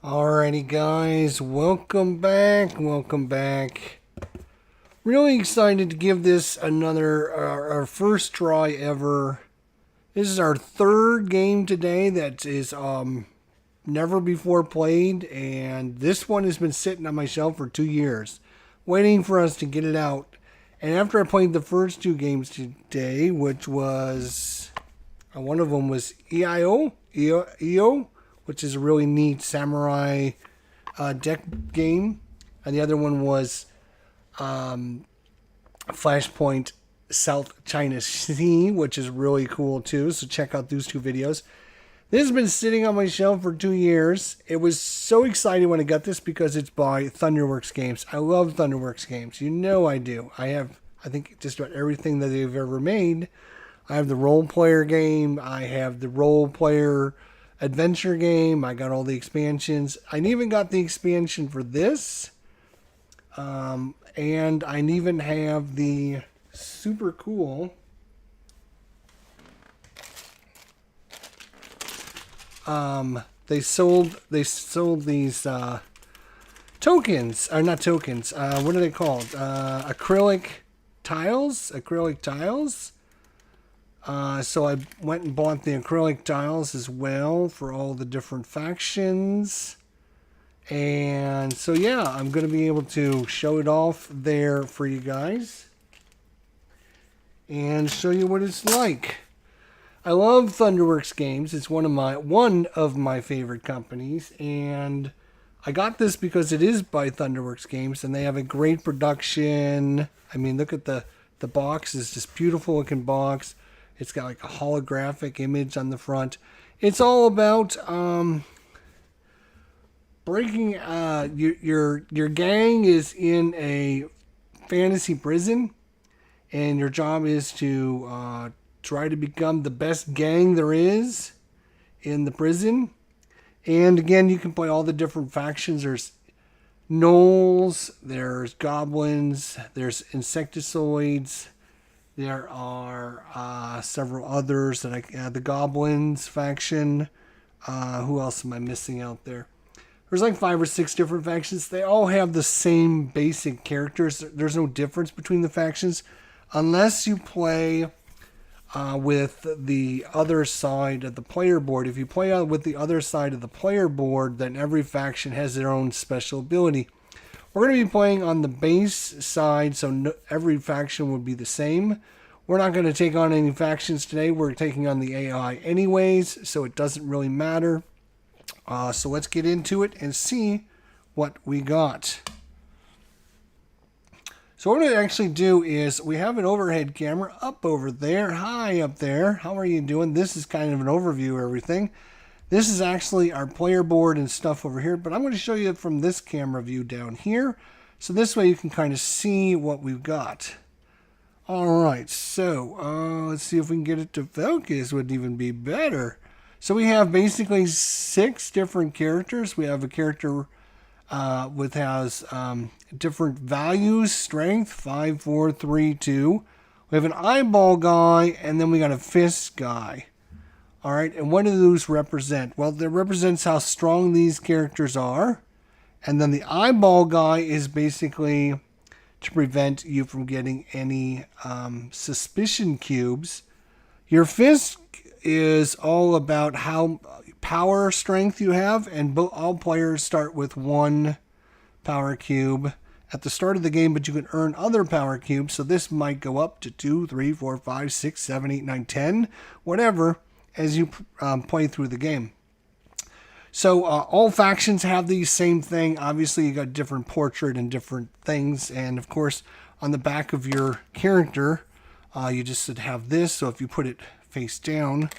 Alrighty guys, welcome back, Really excited to give this another, our first try ever. This is our third game today that is never before played, and this one has been sitting on my shelf for 2 years, waiting for us to get it out. And after I played the first two games today, which was, one of them was EO, which is a really neat samurai deck game, and the other one was Flashpoint South China Sea, which is really cool too. So check out those two videos. This has been sitting on my shelf for 2 years. It was so exciting when I got this because it's by Thunderworks Games. I love Thunderworks Games. You know I do. I think, just about everything that they've ever made. I have the role player game. I have the role player adventure game. I got all the expansions. I even got the expansion for this. And I even have the super cool they sold these tokens, or not tokens, what are they called? Acrylic tiles. So I went and bought the acrylic tiles as well for all the different factions. And so yeah, I'm going to be able to show it off there for you guys and show you what it's like. I love Thunderworks Games. It's one of my favorite companies, and I got this because it is by Thunderworks Games, and they have a great production. I mean, look at the box. It's this beautiful looking box. It's got like a holographic image on the front. It's all about breaking. Your gang is in a fantasy prison, and your job is to try to become the best gang there is in the prison. And again, you can play all the different factions. There's Gnolls, there's goblins, there's insectoids. There are several others that the goblins faction. Who else am I missing out there? There's like 5 or 6 different factions. They all have the same basic characters. There's no difference between the factions unless you play with the other side of the player board. If you play with the other side of the player board, then every faction has their own special ability. We're going to be playing on the base side, so every faction would be the same. We're not going to take on any factions today. We're taking on the AI anyways, so it doesn't really matter. So let's get into it and see what we got. So what we're going to actually do is we have an overhead camera up over there, high up there. How are you doing? This is kind of an overview of everything. This is actually our player board and stuff over here, but I'm going to show you from this camera view down here. So this way you can kind of see what we've got. All right, so let's see if we can get it to focus. Would even be better. So we have basically 6 different characters. We have a character with has different values, strength, 5, 4, 3, 2. We have an eyeball guy, and then we got a fist guy. All right, and what do those represent? Well, that represents how strong these characters are. And then the eyeball guy is basically to prevent you from getting any suspicion cubes. Your fist is all about how power strength you have, and all players start with 1 power cube at the start of the game, but you can earn other power cubes. So this might go up to 2, 3, 4, 5, 6, 7, 8, 9, 10, whatever, as you play through the game. So all factions have the same thing. Obviously, you got different portrait and different things. And of course, on the back of your character, you just should have this. So if you put it face down,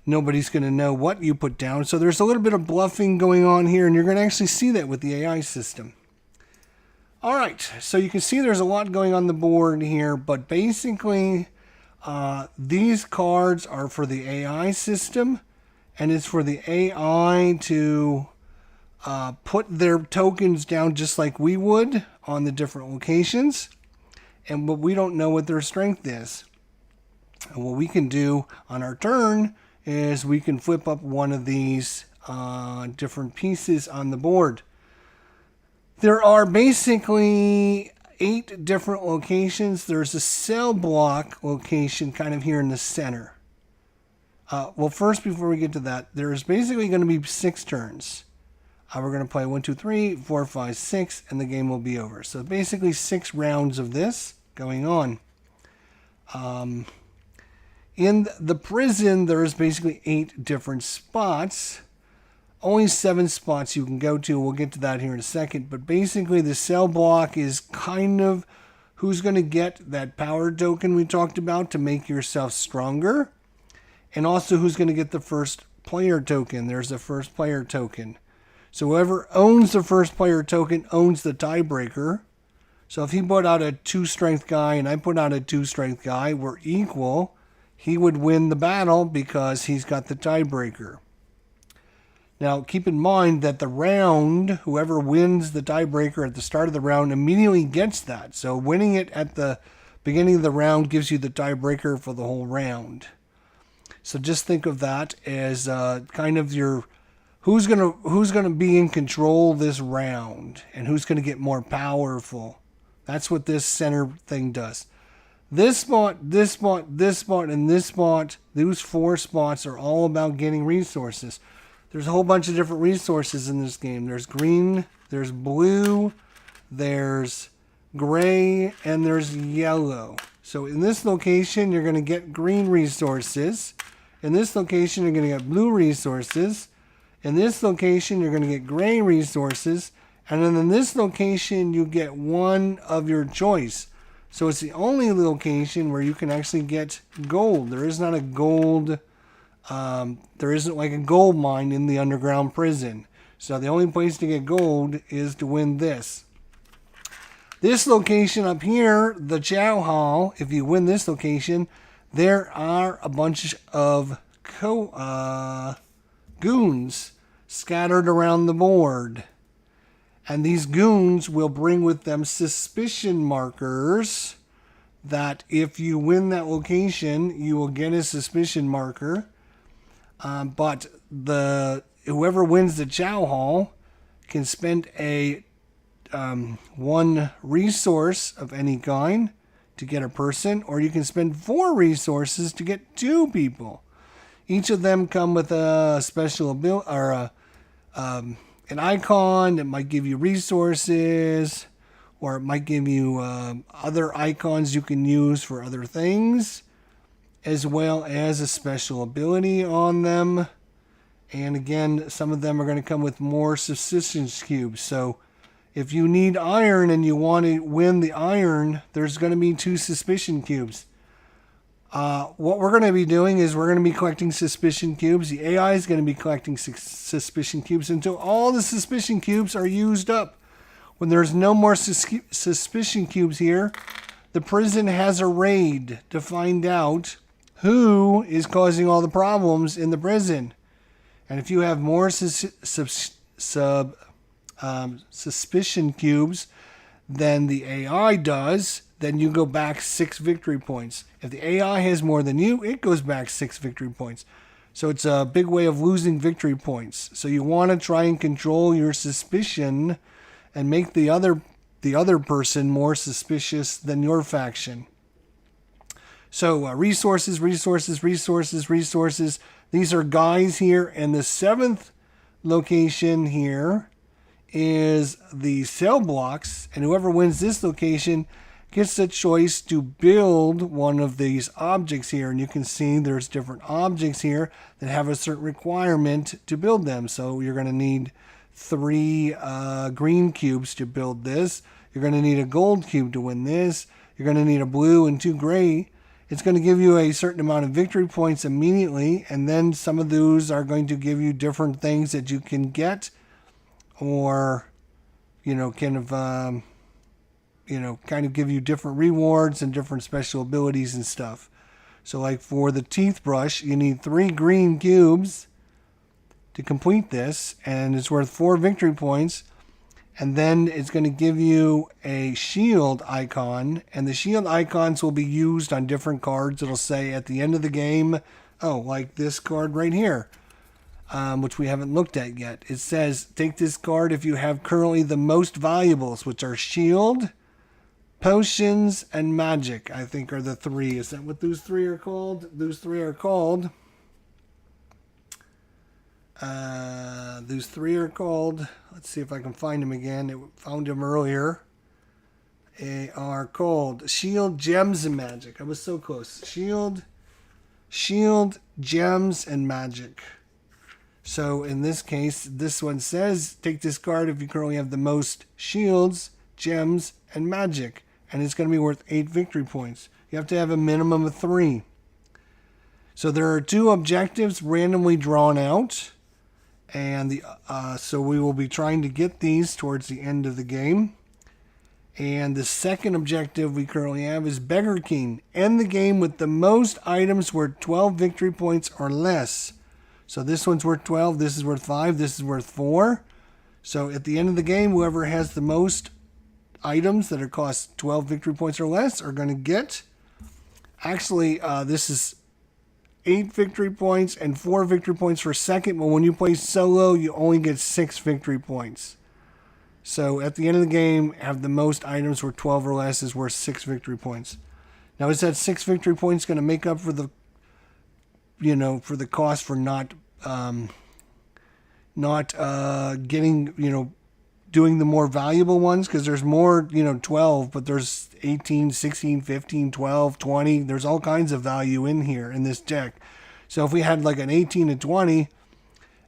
nobody's going to know what you put down. So there's a little bit of bluffing going on here, and you're going to actually see that with the AI system. All right, so you can see there's a lot going on the board here, but basically these cards are for the AI system, and it's for the AI to put their tokens down just like we would on the different locations, but we don't know what their strength is. And what we can do on our turn is we can flip up one of these different pieces on the board. There are basically 8 different locations. There's a cell block location kind of here in the center. Well, first, before we get to that, there's basically going to be 6 turns. We're going to play 1, 2, 3, 4, 5, 6, and the game will be over. So basically 6 rounds of this going on. In the prison, there's basically 8 different spots. Only 7 spots you can go to. We'll get to that here in a second. But basically, the cell block is kind of who's going to get that power token we talked about to make yourself stronger. And also who's going to get the first player token. There's the first player token. So whoever owns the first player token owns the tiebreaker. So if he put out a 2 strength guy and I put out a 2 strength guy, we're equal. He would win the battle because he's got the tiebreaker. Now keep in mind that the round, whoever wins the tiebreaker at the start of the round immediately gets that. So winning it at the beginning of the round gives you the tiebreaker for the whole round. So just think of that as kind of your who's gonna be in control this round and who's gonna get more powerful. That's what this center thing does. This spot, this spot, this spot, and this spot, those 4 spots are all about getting resources. There's a whole bunch of different resources in this game. There's green, there's blue, there's gray, and there's yellow. So in this location, you're going to get green resources. In this location, you're going to get blue resources. In this location, you're going to get gray resources. And then in this location, you get one of your choice. So it's the only location where you can actually get gold. There is not a gold, there isn't like a gold mine in the underground prison. So the only place to get gold is to win this. This location up here, the Chow Hall, if you win this location, there are a bunch of goons scattered around the board. And these goons will bring with them suspicion markers that if you win that location, you will get a suspicion marker. But whoever wins the Chow Hall can spend a 1 resource of any kind to get a person, or you can spend 4 resources to get 2 people. Each of them come with a special ability or an icon that might give you resources, or it might give you other icons you can use for other things, as well as a special ability on them. And again, some of them are going to come with more suspicion cubes. So if you need iron and you want to win the iron, there's going to be 2 suspicion cubes. What we're going to be doing is we're going to be collecting suspicion cubes. The AI is going to be collecting suspicion cubes until all the suspicion cubes are used up. When there's no more suspicion cubes here, the prison has a raid to find out who is causing all the problems in the prison. And if you have more suspicion cubes than the AI does, then you go back 6 victory points. If the AI has more than you, it goes back 6 victory points. So it's a big way of losing victory points. So you want to try and control your suspicion and make the other person more suspicious than your faction. So resources. These are guys here. And the 7th location here is the cell blocks. And whoever wins this location gets the choice to build one of these objects here. And you can see there's different objects here that have a certain requirement to build them. So you're going to need 3 green cubes to build this. You're going to need a gold cube to win this. You're going to need a blue and 2 gray. It's going to give you a certain amount of victory points immediately. And then some of those are going to give you different things that you can get, or, kind of give you different rewards and different special abilities and stuff. So like for the teeth brush, you need 3 green cubes to complete this, and it's worth 4 victory points. And then it's going to give you a shield icon, and the shield icons will be used on different cards. It'll say at the end of the game, like this card right here. which we haven't looked at yet. It says, take this card if you have currently the most valuables, which are shield, potions, and magic, I think are the three. Is that what those three are called? Those three are called... let's see if I can find them again. I found them earlier. They are called shield, gems, and magic. I was so close. Shield, gems, and magic. So in this case, this one says, take this card if you currently have the most shields, gems, and magic. And it's going to be worth 8 victory points. You have to have a minimum of 3. So there are 2 objectives randomly drawn out. And so we will be trying to get these towards the end of the game. And the second objective we currently have is Beggar King. End the game with the most items worth 12 victory points or less. So this one's worth 12, this is worth 5, this is worth 4. So at the end of the game, whoever has the most items that are cost 12 victory points or less are going to get... Actually, this is 8 victory points and 4 victory points for second. But when you play solo, you only get 6 victory points. So at the end of the game, have the most items worth 12 or less is worth 6 victory points. Now, is that 6 victory points going to make up for the, for the cost for not getting, doing the more valuable ones? Because there's more, 12, but there's 18, 16, 15, 12, 20. There's all kinds of value in here in this deck. So if we had like an 18 and 20,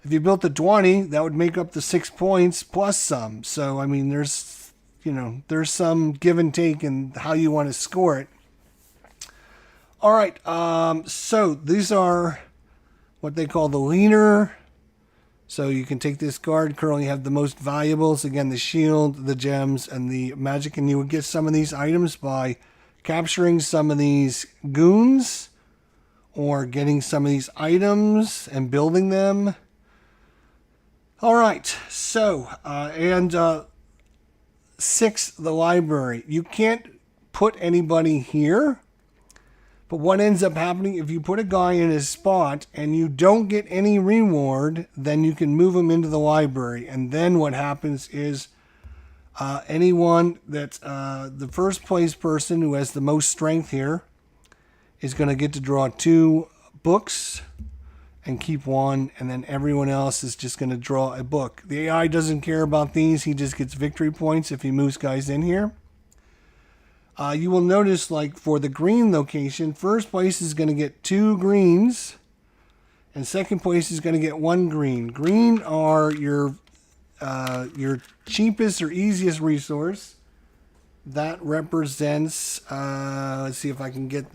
if you built the 20, that would make up the 6 points plus some. So, I mean, there's some give and take in how you want to score it. All right, so these are what they call the leaner. So you can take this card, currently have the most valuables. Again, the shield, the gems, and the magic. And you would get some of these items by capturing some of these goons or getting some of these items and building them. All right, so, 6, the library. You can't put anybody here. But what ends up happening, if you put a guy in his spot and you don't get any reward, then you can move him into the library. And then what happens is anyone that's the first place person who has the most strength here is going to get to draw 2 books and keep 1. And then everyone else is just going to draw a book. The AI doesn't care about these. He just gets victory points if he moves guys in here. You will notice, like, for the green location, first place is going to get 2 greens, and second place is going to get 1 green. Green are your cheapest or easiest resource. That represents, let's see if I can get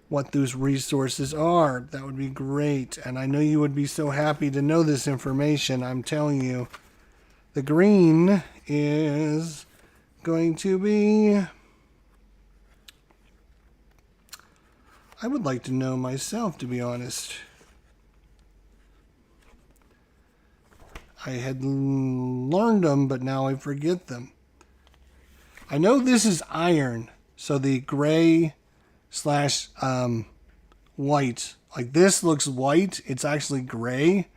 what those resources are. That would be great, and I know you would be so happy to know this information. I'm telling you, the green is going to be, I would like to know myself, to be honest. I had learned them, but now I forget them. I know this is iron, so the gray slash white. Like this looks white, it's actually gray.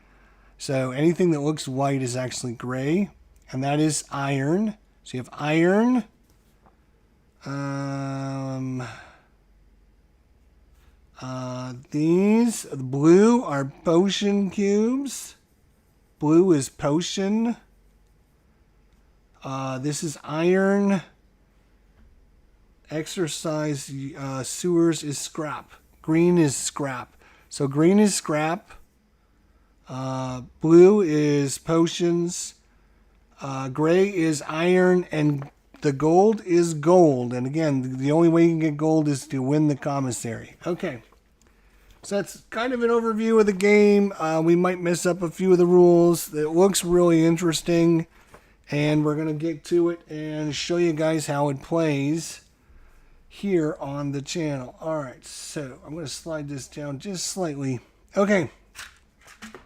So anything that looks white is actually gray, and that is iron. So you have iron, these, the blue are potion cubes. Blue is potion. This is iron. Exercise, sewers is scrap. Green is scrap. So green is scrap. Blue is potions. Gray is iron, and the gold is gold. And again, the only way you can get gold is to win the commissary. Okay, so that's kind of an overview of the game. We might mess up a few of the rules. It looks really interesting, and we're going to get to it and show you guys how it plays here on the channel. All right, so I'm going to slide this down just slightly. Okay,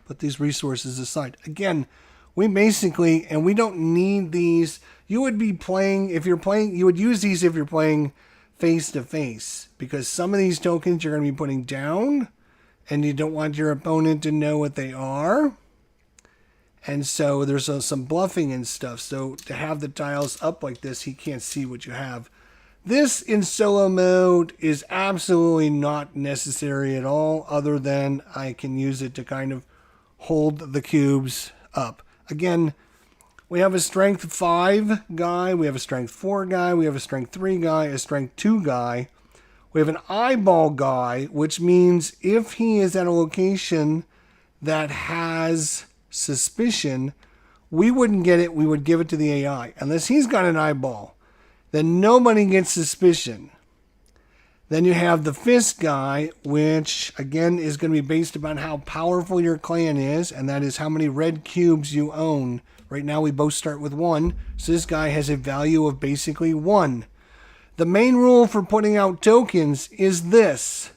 put these resources aside. Again, we basically, and we don't need these. You would be playing, if you're playing, you would use these if you're playing face to face, because some of these tokens you're going to be putting down and you don't want your opponent to know what they are. And so there's some bluffing and stuff. So to have the tiles up like this, he can't see what you have. This in solo mode is absolutely not necessary at all, other than I can use it to kind of hold the cubes up. Again, we have a strength 5 guy, we have a strength 4 guy, we have a strength 3 guy, a strength 2 guy. We have an eyeball guy, which means if he is at a location that has suspicion, we wouldn't get it, we would give it to the AI. Unless he's got an eyeball, then nobody gets suspicion. Then you have the fist guy, which again is going to be based upon how powerful your clan is, and that is how many red cubes you own. Right now we both start with 1, so this guy has a value of basically 1. The main rule for putting out tokens is this.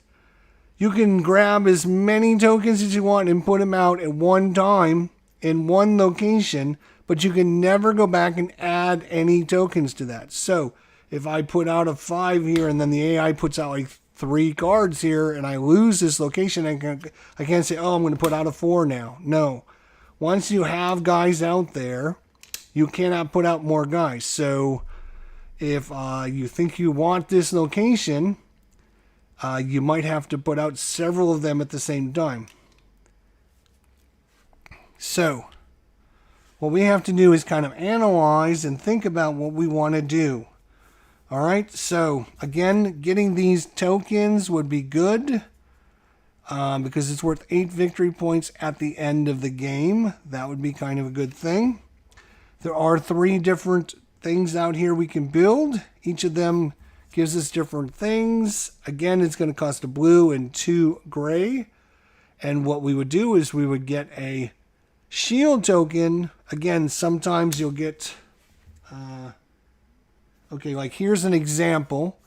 You can grab as many tokens as you want and put them out at one time in one location, but you can never go back and add any tokens to that. So if I put out a 5 here and then the AI puts out like 3 cards here and I lose this location, I can't say, oh, I'm going to put out a 4 now. No. Once you have guys out there, you cannot put out more guys. So if you think you want this location, you might have to put out several of them at the same time. So what we have to do is kind of analyze and think about what we want to do. All right, so again, getting these tokens would be good because it's worth 8 victory points at the end of the game. That would be kind of a good thing. There are 3 different things out here we can build. Each of them gives us different things. Again, it's going to cost a blue and 2 gray. And what we would do is we would get a shield token. Again, sometimes you'll get... okay, like here's an example.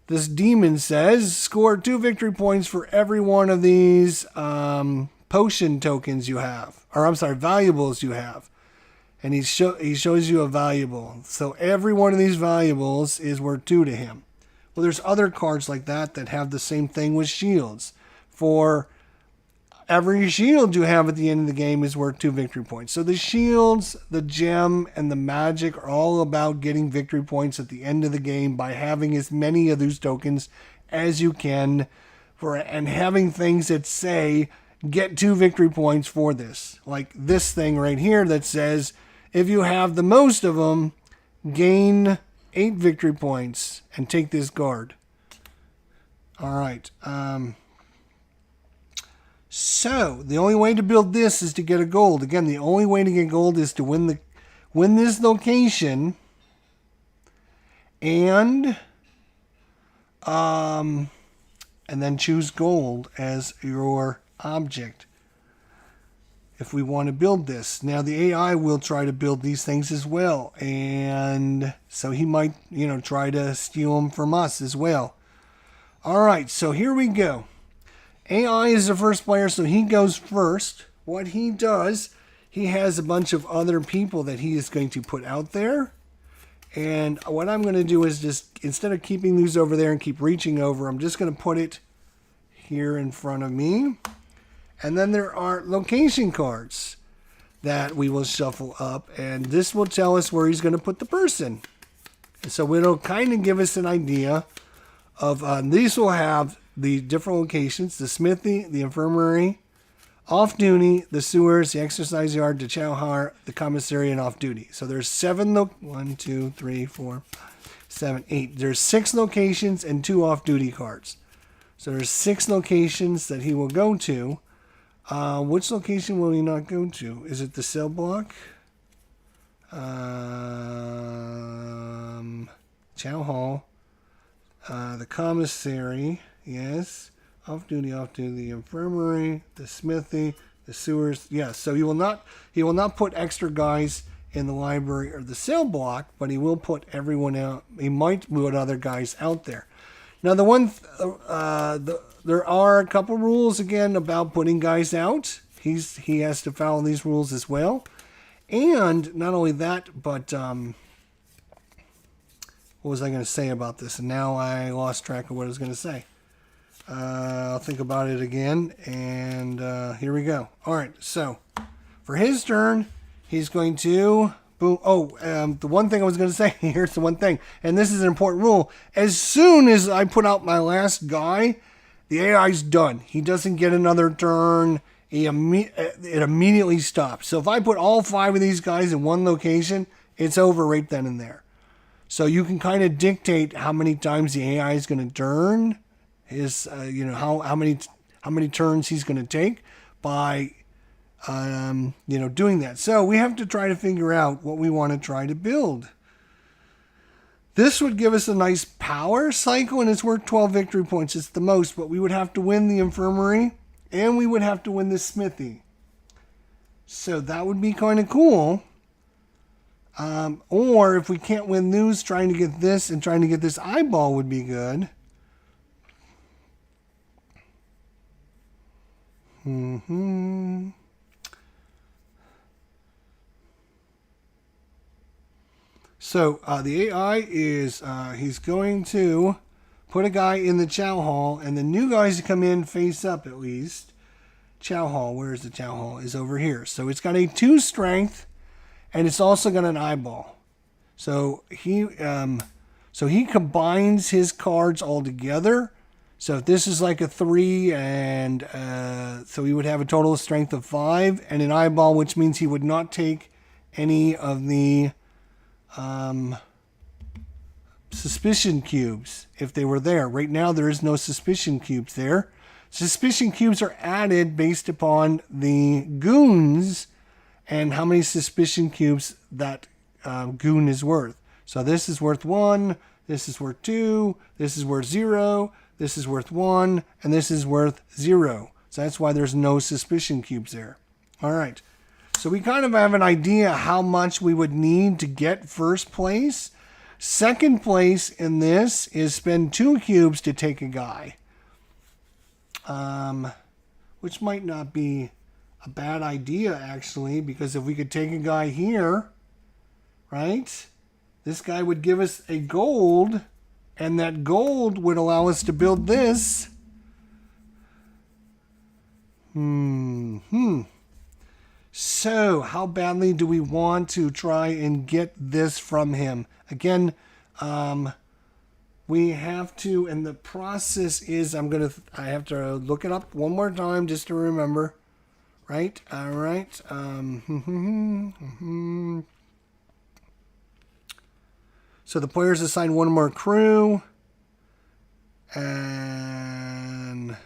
This demon says, score 2 victory points for every one of these potion tokens you have. Or I'm sorry, valuables you have. And he shows you a valuable. So every one of these valuables is worth 2 to him. Well, there's other cards like that that have the same thing with shields. For every shield you have at the end of the game is worth 2 victory points. So the shields, the gem, and the magic are all about getting victory points at the end of the game by having as many of those tokens as you can and having things that say get 2 victory points for this. Like this thing right here that says if you have the most of them, gain 8 victory points and take this guard. All right. So the only way to build this is to get a gold. Again, the only way to get gold is to win this location and then choose gold as your object if we want to build this. Now the AI will try to build these things as well, and so he might, try to steal them from us as well. All right, so here we go. AI is the first player, so he goes first. What he does, he has a bunch of other people that he is going to put out there. And what I'm going to do is just, instead of keeping these over there and keep reaching over, I'm just going to put it here in front of me. And then there are location cards that we will shuffle up. And this will tell us where he's going to put the person. And so it'll kind of give us an idea of, these will have the different locations: the smithy, the infirmary, off-duty, the sewers, the exercise yard, the chowhar, the commissary, and off-duty. So there's 7, 1, 2, 3, 4, 5, 7, 8. There's 6 locations and 2 off-duty cards. So there's 6 locations that he will go to. Which location will he not go to? Is it the cell block? Chow hall. The commissary. Yes. Off-duty, the infirmary, the smithy, the sewers. Yes. So he will not put extra guys in the library or the cell block, but he will put everyone out. He might put other guys out there. Now, there are a couple rules again about putting guys out. He has to follow these rules as well. And not only that, but what was I going to say about this? And now I lost track of what I was going to say. I'll think about it again. And here we go. All right, so for his turn, he's going to... Boom. Oh, the one thing I was going to say, here's the one thing, and this is an important rule. As soon as I put out my last guy, the AI's done. He doesn't get another turn. It immediately stops. So if I put all 5 of these guys in one location, it's over right then and there. So you can kind of dictate how many times the AI is going to turn, his, how many turns he's going to take by doing that. So we have to try to figure out what we want to try to build. This would give us a nice power cycle, and it's worth 12 victory points. It's the most, but we would have to win the infirmary, and we would have to win the smithy. So that would be kind of cool. Or if we can't win those, trying to get this and trying to get this eyeball would be good. So the AI is, he's going to put a guy in the chow hall, and the new guys to come in face up at least. Chow hall, where's the chow hall? Is over here. So it's got a 2 strength, and it's also got an eyeball. So he combines his cards all together. So if this is like a 3, and so he would have a total strength of 5 and an eyeball, which means he would not take any of the suspicion cubes if they were there. Right now there is no suspicion cubes there. Suspicion cubes are added based upon the goons and how many suspicion cubes that goon is worth. So this is worth 1, this is worth 2, this is worth 0, this is worth 1, and this is worth 0. So that's why there's no suspicion cubes there. All right. So we kind of have an idea how much we would need to get first place. Second place in this is spend 2 cubes to take a guy. Which might not be a bad idea, actually, because if we could take a guy here, right, this guy would give us a gold, and that gold would allow us to build this. So how badly do we want to try and get this from him? Again, we have to, and the process is, I have to look it up one more time just to remember. Right? All right. So the players assign 1 more crew. And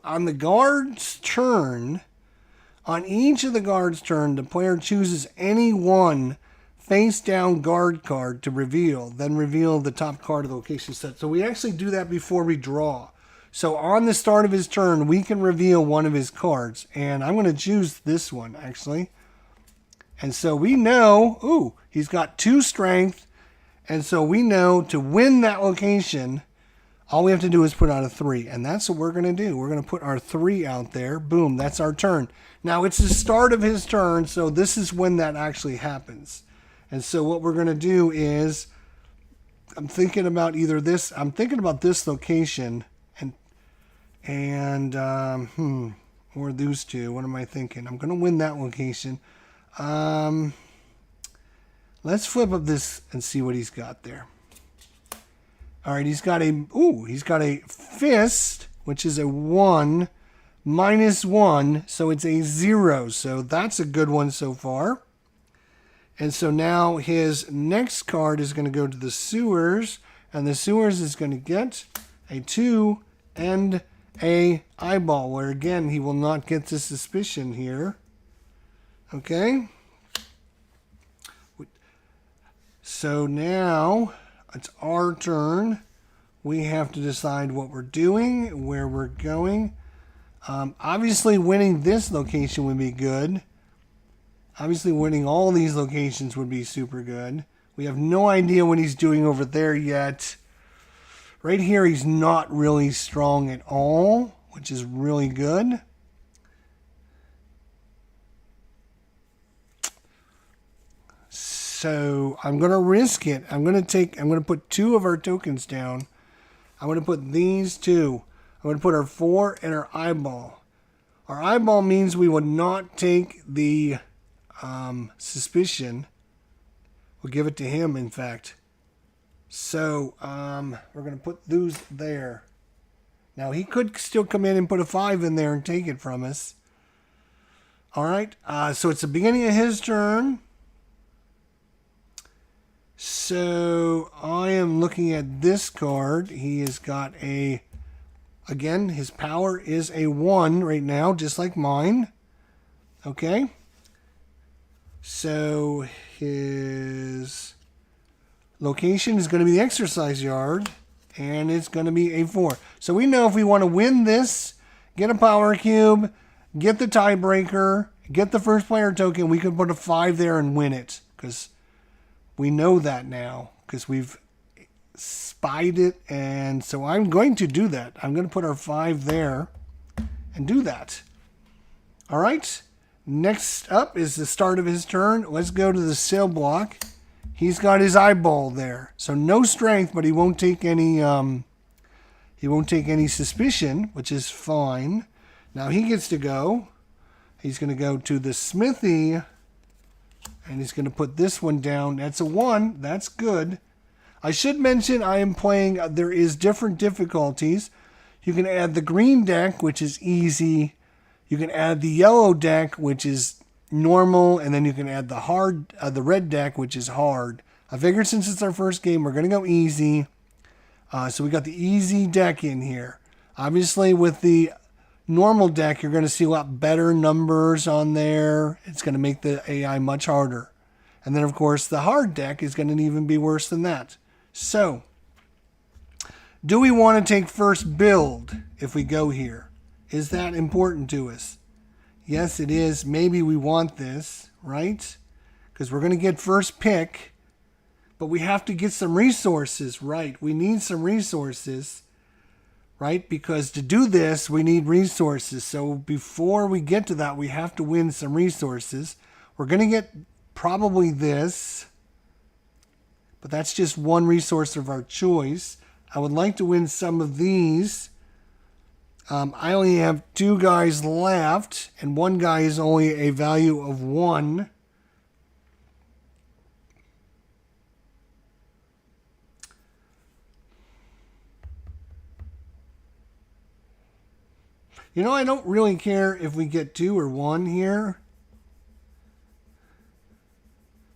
on the guard's turn, on each of the guard's turn, the player chooses any one face-down guard card to reveal, then reveal the top card of the location set. So we actually do that before we draw. So on the start of his turn, we can reveal one of his cards. And I'm going to choose this one, actually. And so we know, he's got 2 strength. And so we know to win that location, all we have to do is put out a 3, and that's what we're going to do. We're going to put our 3 out there. Boom, that's our turn. Now, it's the start of his turn, so this is when that actually happens. And so what we're going to do is, I'm thinking about this location, or those 2. What am I thinking? I'm going to win that location. Let's flip up this and see what he's got there. All right, he's got a fist, which is a 1 -1, so it's a 0. So that's a good one so far. And so now his next card is going to go to the sewers, and the sewers is going to get a 2 and a eyeball, where again he will not get the suspicion here. Okay. So now it's our turn. We have to decide what we're doing, where we're going. Obviously, winning this location would be good. Obviously, winning all these locations would be super good. We have no idea what he's doing over there yet. Right here, he's not really strong at all, which is really good. So I'm going to risk it. I'm going to put 2 of our tokens down. I'm going to put these 2. I'm going to put our 4 and our eyeball. Our eyeball means we would not take the suspicion. We'll give it to him, in fact. So we're going to put those there. Now, he could still come in and put a 5 in there and take it from us. All right. So it's the beginning of his turn. So I am looking at this card. He has got a... Again, his power is a 1 right now, just like mine. Okay. So his location is going to be the exercise yard, and it's going to be a 4. So we know if we want to win this, get a power cube, get the tiebreaker, get the first player token, we could put a 5 there and win it. Because we know that now, because we've spied it, and so I'm going to do that. I'm going to put our 5 there and do that. All right. Next up is the start of his turn. Let's go to the sail block. He's got his eyeball there, so no strength, but he won't take any. He won't take any suspicion, which is fine. Now he gets to go. He's going to go to the smithy, and he's going to put this one down. That's a 1. That's good. I should mention I am playing, there is different difficulties. You can add the green deck, which is easy. You can add the yellow deck, which is normal. And then you can add the red deck, which is hard. I figured since it's our first game, we're going to go easy. So we got the easy deck in here. Obviously, with the normal deck, you're going to see a lot better numbers on there. It's going to make the AI much harder. And then, of course, the hard deck is going to even be worse than that. So, do we want to take first build if we go here? Is that important to us? Yes, it is. Maybe we want this, right? Because we're going to get first pick, but we have to get some resources, right? We need some resources, right? Because to do this, we need resources. So before we get to that, we have to win some resources. We're going to get probably this. But that's just one resource of our choice. I would like to win some of these. I only have 2 guys left, and 1 guy is only a value of 1. You know, I don't really care if we get 2 or 1 here.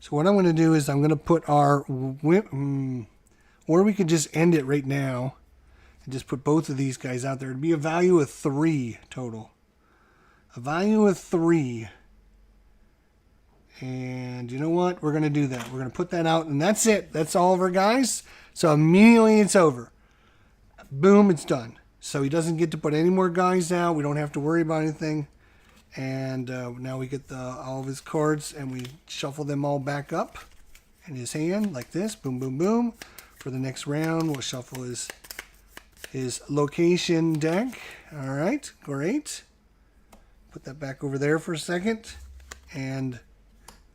So what I'm going to do is I'm going to put our or we could just end it right now and just put both of these guys out there. It'd be a value of 3 total. A value of 3. And you know what? We're going to do that. We're going to put that out, and that's it. That's all of our guys. So immediately it's over. Boom, it's done. So he doesn't get to put any more guys out. We don't have to worry about anything. And now we get all of his cards, and we shuffle them all back up in his hand like this. Boom, boom, boom. For the next round, we'll shuffle his location deck. All right, great. Put that back over there for a second. And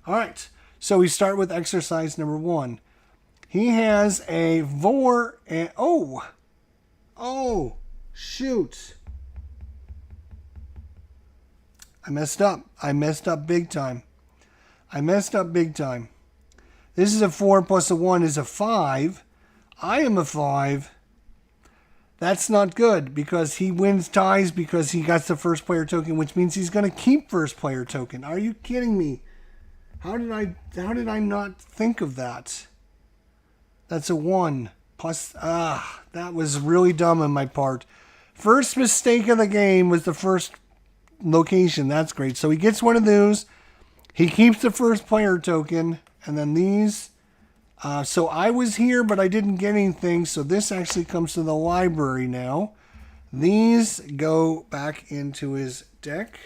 all right, so we start with exercise number 1. He has a 4 and oh, shoot. I messed up. I messed up big time. This is a 4 plus a 1 is a 5. I am a 5. That's not good because he wins ties because he got the first player token, which means he's going to keep first player token. Are you kidding me? How did I not think of that? That's a 1 plus. That was really dumb on my part. First mistake of the game was the first location. That's great. So he gets one of those. He keeps the first player token, and then these. So I was here, but I didn't get anything. So this actually comes to the library now. These go back into his deck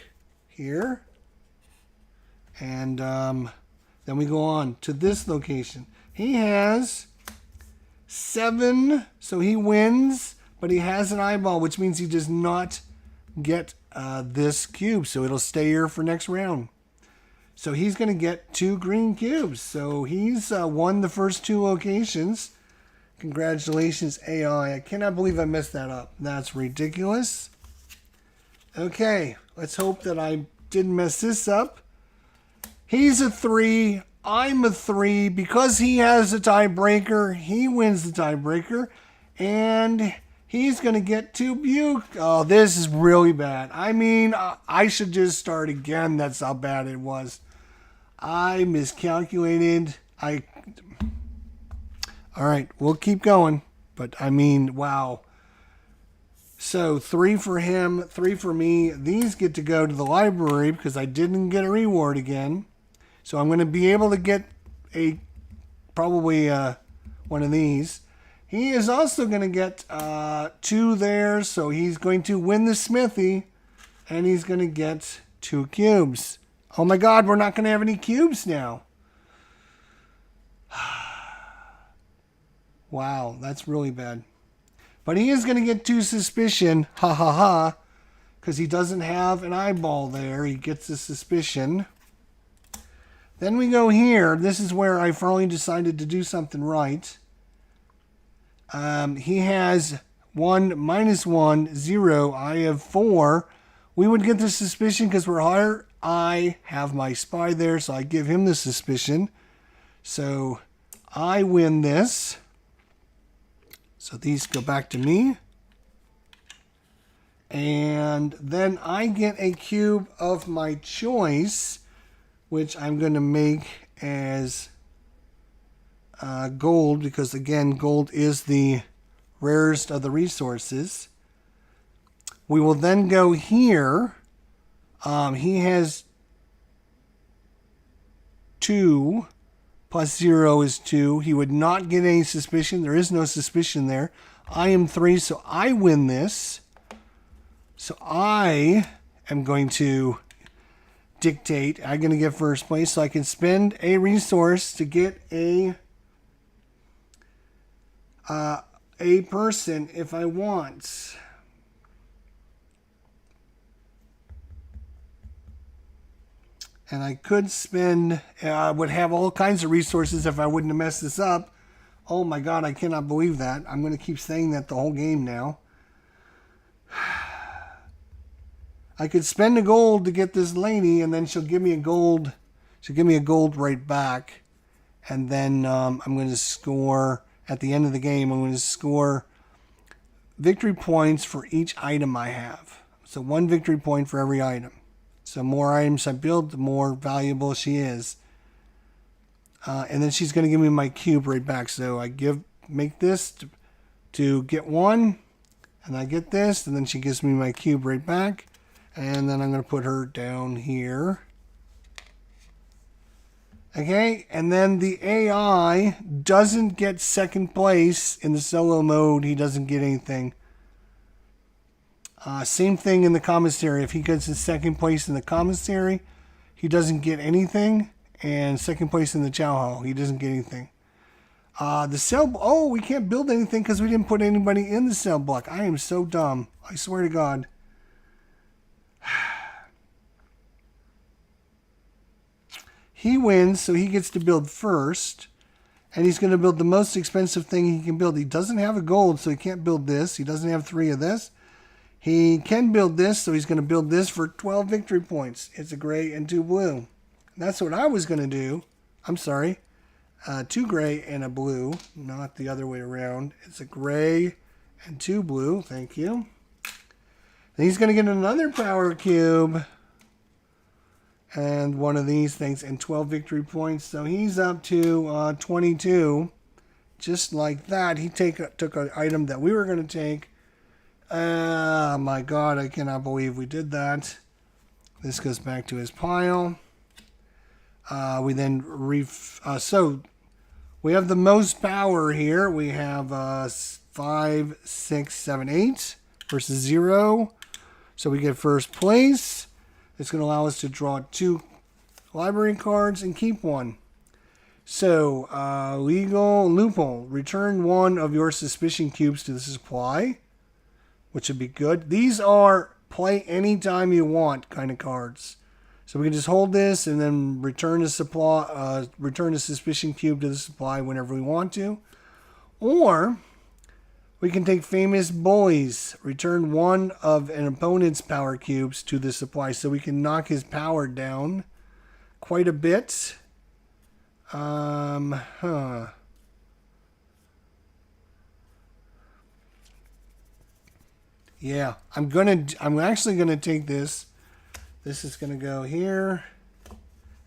here. And then we go on to this location. He has 7, so he wins, but he has an eyeball, which means he does not get this cube. So it'll stay here for next round. So he's going to get 2 green cubes. So he's won the first 2 locations. Congratulations, AI. I cannot believe I messed that up. That's ridiculous. Okay, let's hope that I didn't mess this up. He's a 3. I'm a 3. Because he has a tiebreaker, he wins the tiebreaker. And he's going to get 2 buke. Oh, this is really bad. I mean, I should just start again. That's how bad it was. I miscalculated. All right, we'll keep going. But, I mean, wow. So, 3 for him, 3 for me. These get to go to the library because I didn't get a reward again. So, I'm going to be able to get probably one of these. He is also going to get 2 there. So, he's going to win the smithy. And he's going to get 2 cubes. Oh my God, we're not going to have any cubes now. Wow, that's really bad. But he is going to get 2 suspicion. Ha ha ha. Because he doesn't have an eyeball there. He gets a suspicion. Then we go here. This is where I finally decided to do something right. He has 1, -1, 0. I have 4. We would get the suspicion because we're higher. I have my spy there, so I give him the suspicion. So I win this. So these go back to me. And then I get a cube of my choice, which I'm going to make as gold, because again, gold is the rarest of the resources. We will then go here. He has 2 plus 0 is 2. He would not get any suspicion. There is no suspicion there. I am 3, so I win this. So I am going to dictate. I'm going to get first place, so I can spend a resource to get a person if I want. And I could spend, I would have all kinds of resources if I wouldn't have messed this up. Oh my God, I cannot believe that. I'm going to keep saying that the whole game now. I could spend a gold to get this lady, and then she'll give me a gold. She'll give me a gold right back. And then I'm going to score, at the end of the game, I'm going to score victory points for each item I have. So 1 victory point for every item. So more items I build, the more valuable she is. And then she's going to give me my cube right back. So I make this to get 1. And I get this. And then she gives me my cube right back. And then I'm going to put her down here. Okay. And then the AI doesn't get second place in the solo mode. He doesn't get anything. Same thing in the commissary. If he gets in second place in the commissary, he doesn't get anything. And second place in the chow hall, he doesn't get anything. The cell... Oh, we can't build anything because we didn't put anybody in the cell block. I am so dumb. I swear to God. He wins, so he gets to build first. And he's going to build the most expensive thing he can build. He doesn't have a gold, so he can't build this. He doesn't have 3 of this. He can build this, so he's going to build this for 12 victory points. It's a gray and 2 blue. And that's what I was going to do. I'm sorry. 2 gray and a blue, not the other way around. It's a gray and 2 blue. Thank you. And he's going to get another power cube. And one of these things and 12 victory points. So he's up to 22. Just like that. He took an item that we were going to take. Oh my God, I cannot believe we did that. This goes back to his pile. We then so we have the most power here. We have 5, 6, 7, 8. versus 0. So we get first place. It's going to allow us to draw 2 library cards and keep 1. So, legal loophole. Return 1 of your suspicion cubes to the supply, which would be good. These are play anytime you want kind of cards. So we can just hold this and then return the suspicion cube to the supply whenever we want to. Or we can take famous bullies. Return 1 of an opponent's power cubes to the supply, so we can knock his power down quite a bit. Yeah, I'm actually gonna take this. This is gonna go here,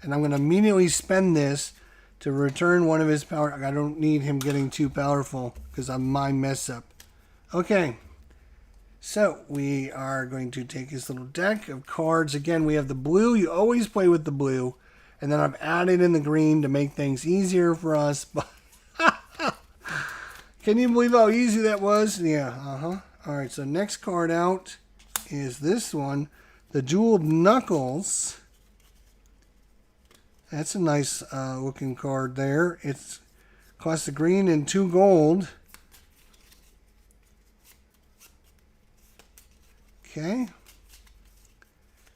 and I'm gonna immediately spend this to return 1 of his power. I don't need him getting too powerful because I'm my mess up. Okay, so we are going to take his little deck of cards. Again, we have the blue. You always play with the blue. And then I've added in the green to make things easier for us. Can you believe how easy that was? Yeah, All right, so next card out is this one. The Jeweled Knuckles. That's a nice looking card there. It's costs a green and 2 gold. Okay.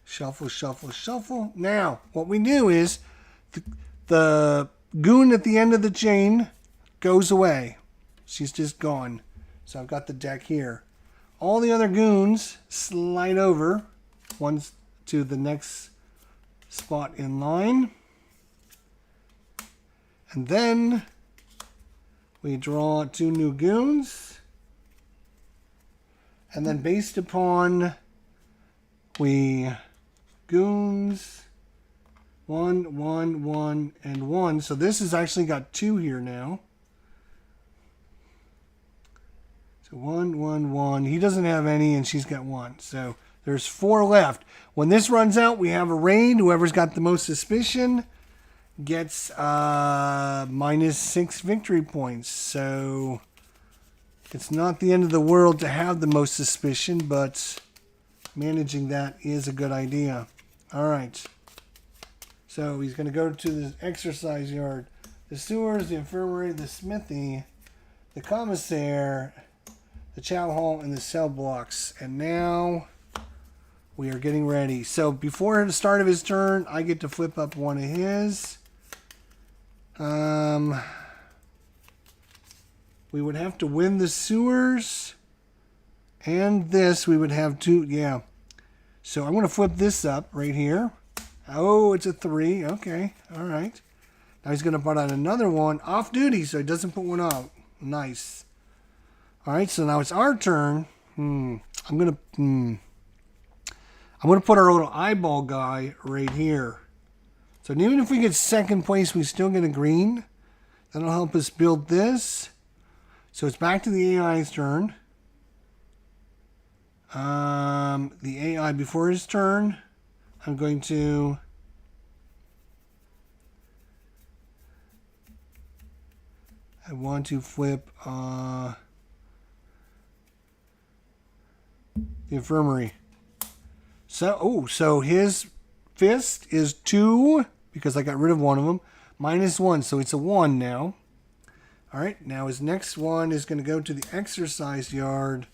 Shuffle, shuffle, shuffle. Now, what we do is the goon at the end of the chain goes away. She's just gone. So I've got the deck here. All the other goons slide over. One's to the next spot in line. And then we draw 2 new goons. And then based upon goons, 1, 1, 1, and 1. So this has actually got 2 here now. So 1, 1, 1. He doesn't have any, and she's got 1. So there's 4 left. When this runs out, we have a raid. Whoever's got the most suspicion gets -6 victory points. So it's not the end of the world to have the most suspicion, but managing that is a good idea. All right. So he's going to go to the exercise yard, the sewers, the infirmary, the smithy, the commissary, the chow hall, and the cell blocks. And now we are getting ready. So before the start of his turn, I get to flip up 1 of his. We would have to win the sewers. And this, we would have 2, yeah. So I'm going to flip this up right here. Oh, it's a 3. Okay, all right. Now he's going to put on another one off duty, so he doesn't put 1 out. Nice. All right, so now it's our turn. I'm going to put our little eyeball guy right here. So even if we get 2nd place, we still get a green. That'll help us build this. So it's back to the AI's turn. The AI before his turn, I want to flip the infirmary. So his fist is 2 because I got rid of 1 of them. -1, so it's a 1 now. All right, now his next one is going to go to the exercise yard.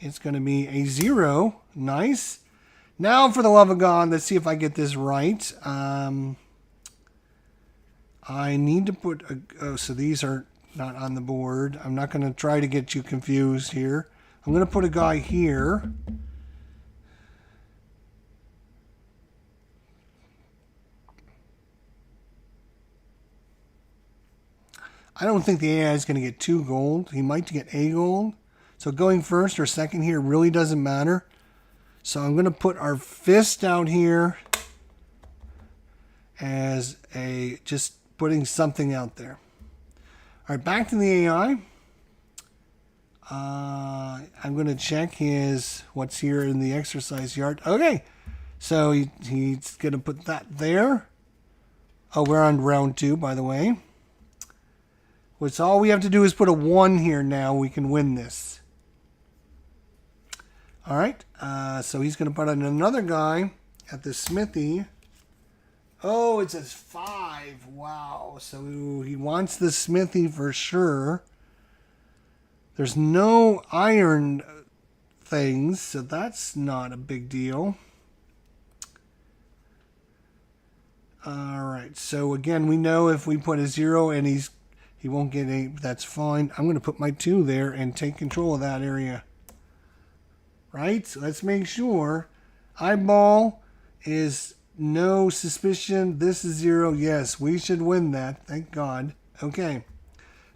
It's going to be a 0. Nice. Now, for the love of God, let's see if I get this right. I need to put so these are not on the board. I'm not going to try to get you confused here. I'm going to put a guy here. I don't think the AI is going to get 2 gold. He might get a gold. So going first or second here really doesn't matter. So I'm going to put our fist out here as just putting something out there. All right, back to the AI. I'm going to check what's here in the exercise yard. Okay, so he's going to put that there. Oh, we're on round 2, by the way. Which all we have to do is put a 1 here now. We can win this. All right, so he's going to put in another guy at the smithy. Oh, it says 5. Wow. So he wants the smithy for sure. There's no iron things, so that's not a big deal. All right. So again, we know if we put a 0 and he won't get 8, that's fine. I'm going to put my 2 there and take control of that area. Right? So let's make sure. Eyeball is no suspicion. This is 0. Yes, we should win that. Thank God. Okay.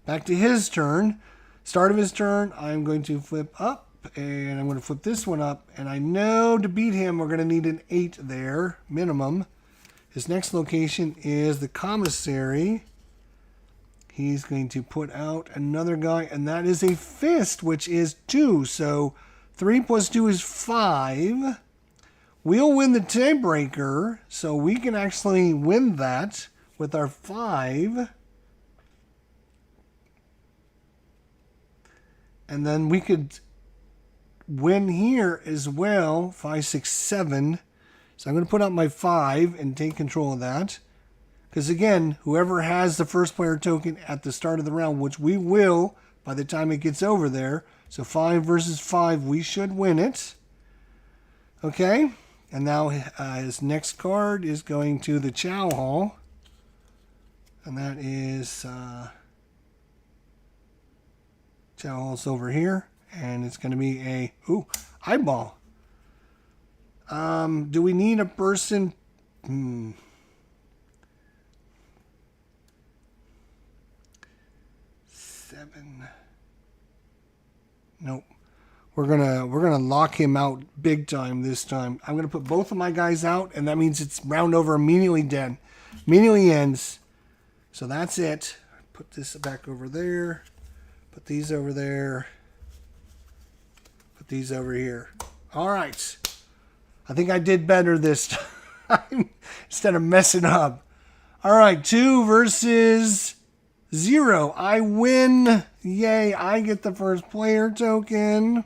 Back to his turn. Start of his turn, I'm going to flip up. And I'm going to flip this one up. And I know to beat him, we're going to need an 8 there. Minimum. His next location is the commissary. He's going to put out another guy. And that is a fist, which is 2. So 3 plus 2 is 5. We'll win the tiebreaker, so we can actually win that with our 5. And then we could win here as well, 5, 6, 7. So I'm going to put out my 5 and take control of that. Because again, whoever has the first player token at the start of the round, which we will by the time it gets over there. So 5 versus 5, we should win it. Okay. And now his next card is going to the Chow Hall. And that is Chow Hall's over here. And it's going to be a eyeball. Do we need a person? 7. Nope. We're gonna lock him out big time this time. I'm gonna put both of my guys out, and that means it's round over immediately dead. Immediately ends. So that's it. Put this back over there. Put these over there. Put these over here. All right. I think I did better this time instead of messing up. All right, 2 versus 0. I win. Yay, I get the first player token.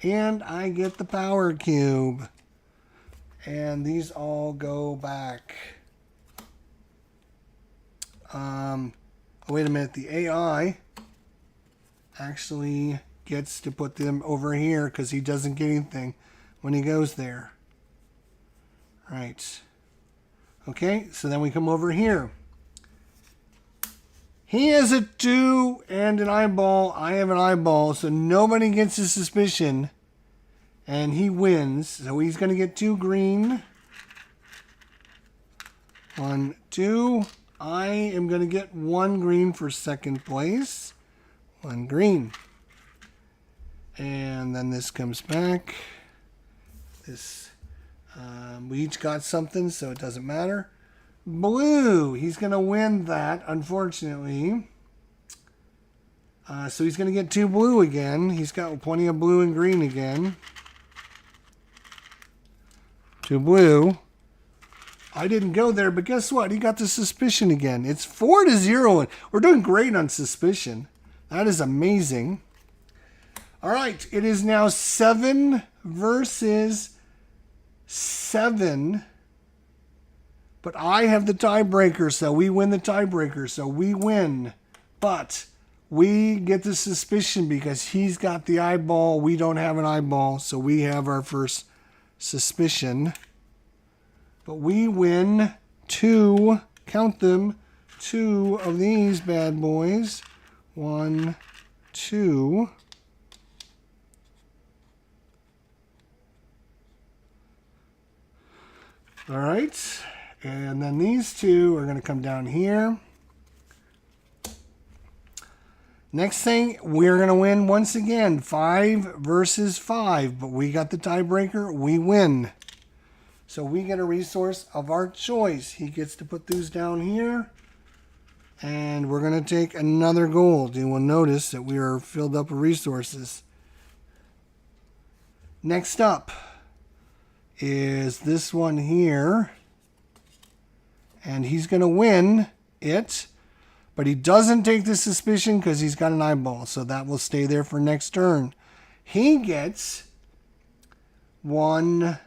And I get the power cube. And these all go back. Oh, wait a minute. The AI actually gets to put them over here because he doesn't get anything when he goes there. Right. Okay, so then we come over here. He has a 2 and an eyeball. I have an eyeball, so nobody gets a suspicion. And he wins. So he's going to get 2 green. 1, 2. I am going to get 1 green for second place. 1 green. And then this comes back. This, we each got something, so it doesn't matter. Blue. He's going to win that, unfortunately. So he's going to get 2 blue again. He's got plenty of blue and green again. 2 blue. I didn't go there, but guess what? He got the suspicion again. It's 4-0. We're doing great on suspicion. That is amazing. All right. It is now 7 versus 7. But I have the tiebreaker, so we win the tiebreaker. So we win. But we get the suspicion because he's got the eyeball. We don't have an eyeball, so we have our first suspicion. But we win 2, count them, 2 of these bad boys. 1, 2. All right. And then these 2 are going to come down here. Next thing, we're going to win once again. 5 versus 5. But we got the tiebreaker. We win. So we get a resource of our choice. He gets to put these down here. And we're going to take another gold. You will notice that we are filled up with resources. Next up is this one here. And he's going to win it. But he doesn't take the suspicion because he's got an eyeball. So that will stay there for next turn. He gets one.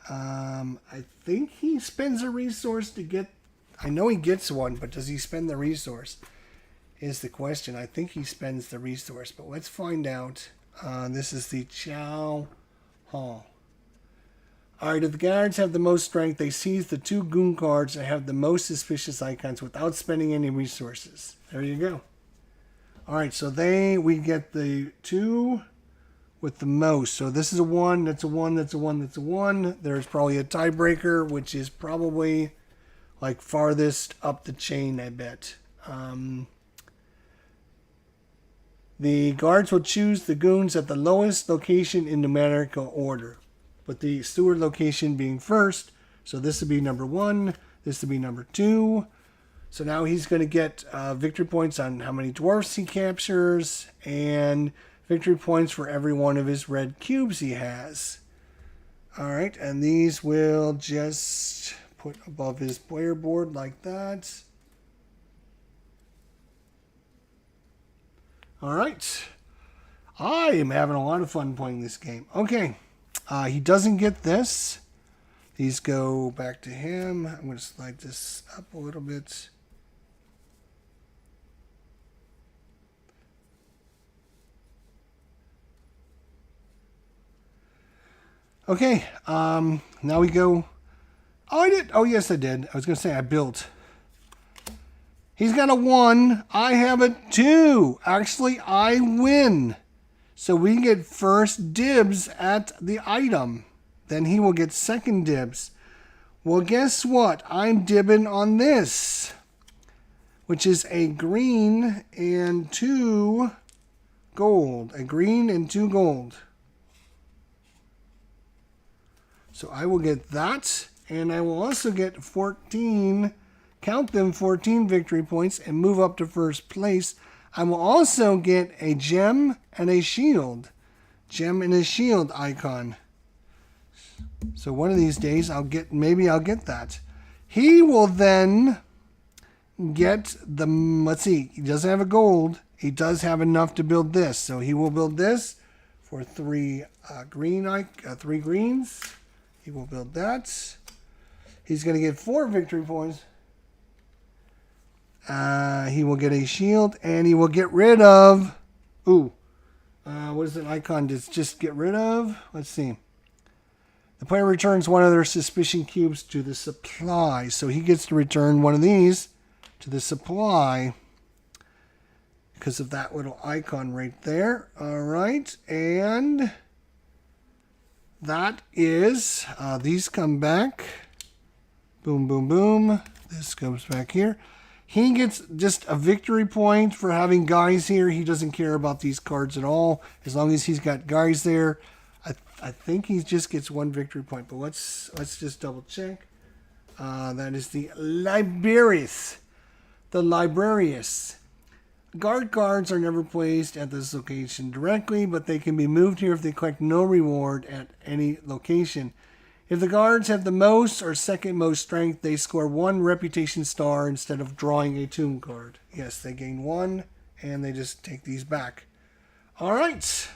I think he spends a resource to get... I know he gets one, but does he spend the resource? Is the question. I think he spends the resource, but let's find out. This is the Chow Hall. Alright, if the guards have the most strength, they seize the 2 goon cards that have the most suspicious icons without spending any resources. There you go. Alright, so we get the 2 with the most. So this is a 1, that's a 1, that's a 1, that's a 1. There's probably a tiebreaker, which is probably like farthest up the chain, I bet. The guards will choose the goons at the lowest location in numerical order, with the steward location being first. So this would be number 1, this would be number 2. So now he's going to get victory points on how many dwarfs he captures, and victory points for every one of his red cubes he has. Alright, and these will just put above his player board like that. Alright. I am having a lot of fun playing this game. Okay. He doesn't get this. These go back to him. I'm going to slide this up a little bit. Okay. Now we go... Oh, I did. Oh, yes, I did. I was going to say I built... He's got a 1. I have a 2. Actually, I win. So we get first dibs at the item. Then he will get second dibs. Well, guess what? I'm dibbing on this, which is a green and 2 gold. A green and 2 gold. So I will get that, and I will also get 14... Count them, 14 victory points, and move up to first place. I will also get a gem and a shield. Gem and a shield icon. So one of these days maybe I'll get that. He will then get the, let's see, he doesn't have a gold. He does have enough to build this. So he will build this for 3 greens. He will build that. He's going to get 4 victory points. He will get a shield, and he will get rid of... Ooh. What is an icon to just get rid of? Let's see. The player returns one of their suspicion cubes to the supply. So he gets to return one of these to the supply because of that little icon right there. All right. And that is... these come back. Boom, boom, boom. This comes back here. He gets just a victory point for having guys here. He doesn't care about these cards at all. As long as he's got guys there. I think he just gets 1 victory point. But let's just double check. That is the Librarius. The Librarius. Guard cards are never placed at this location directly, but they can be moved here if they collect no reward at any location. If the guards have the most or second most strength, they score 1 reputation star instead of drawing a tomb card. Yes, they gain 1, and they just take these back. All right.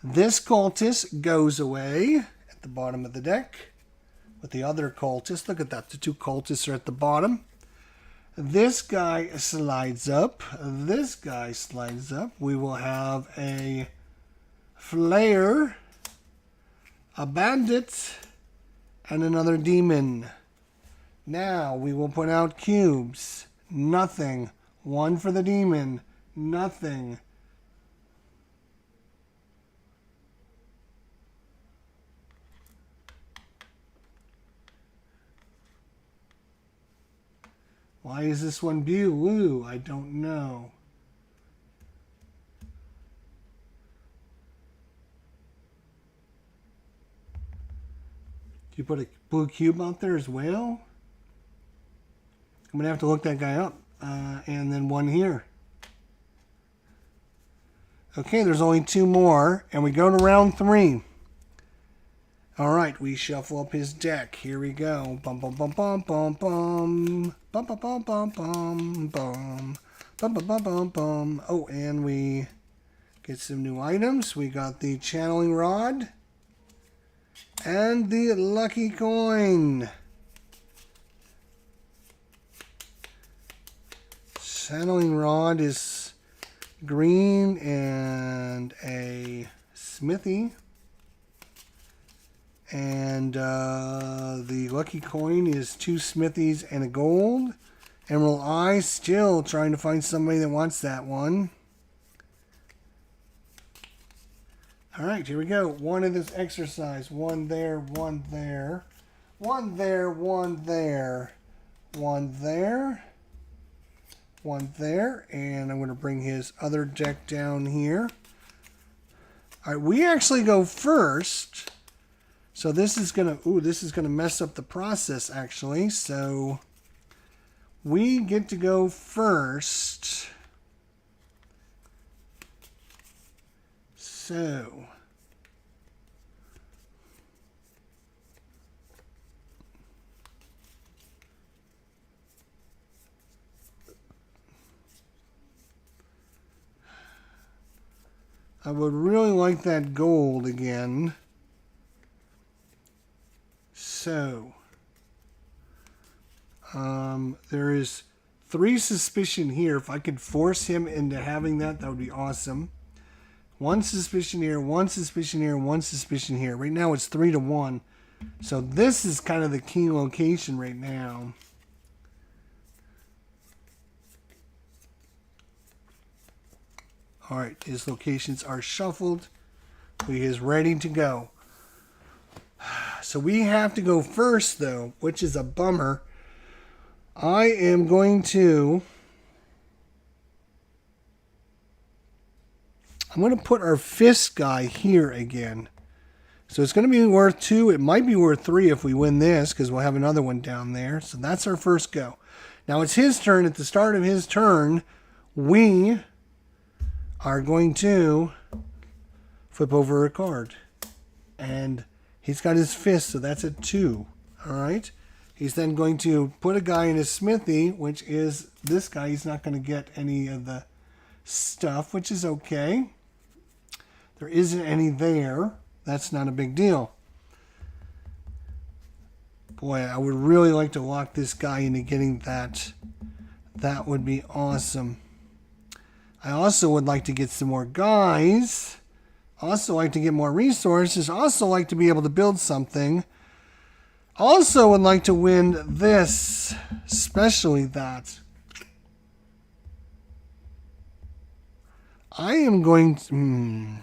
This cultist goes away at the bottom of the deck with the other cultist. Look at that. The 2 cultists are at the bottom. This guy slides up. This guy slides up. We will have a Flayer, a bandit, and another demon. Now we will put out cubes. Nothing. 1 for the demon. Nothing. Why is this one blue? I don't know. You put a blue cube out there as well? I'm going to have to look that guy up. And then 1 here. Okay, there's only 2 more. And we go to round 3. Alright, we shuffle up his deck. Here we go. Bum bum bum bum bum bum. Bum bum bum bum bum bum. Bum bum bum bum bum. Oh, and we Get some new items. We got the channeling rod and the lucky coin. Channeling rod is green and a smithy. And the lucky coin is 2 smithies and a gold. Emerald Eye, still trying to find somebody that wants that one. Alright, here we go. One in this exercise. One there, one there. One there, one there. One there. One there. And I'm going to bring his other deck down here. Alright, we actually go first. So this is gonna mess up the process actually. So we get to go first. So I would really like that gold again. So, there is 3 suspicion here. If I could force him into having that, that would be awesome. 1 suspicion here, 1 suspicion here, 1 suspicion here. Right now it's 3 to 1. So this is kind of the key location right now. Alright, his locations are shuffled. He is ready to go. So we have to go first, though, which is a bummer. I am going to... I'm going to put our fist guy here again. So it's going to be worth 2. It might be worth 3 if we win this, because we'll have another one down there. So that's our first go. Now it's his turn. At the start of his turn, we are going to flip over a card. And... he's got his fist, so that's a 2. All right. He's then going to put a guy in his smithy, which is this guy. He's not going to get any of the stuff, which is okay. There isn't any there. That's not a big deal. Boy, I would really like to lock this guy into getting that. That would be awesome. I also would like to get some more guys. Also like to get more resources. Also like to be able to build something. Also would like to win this. Especially that. I am going to...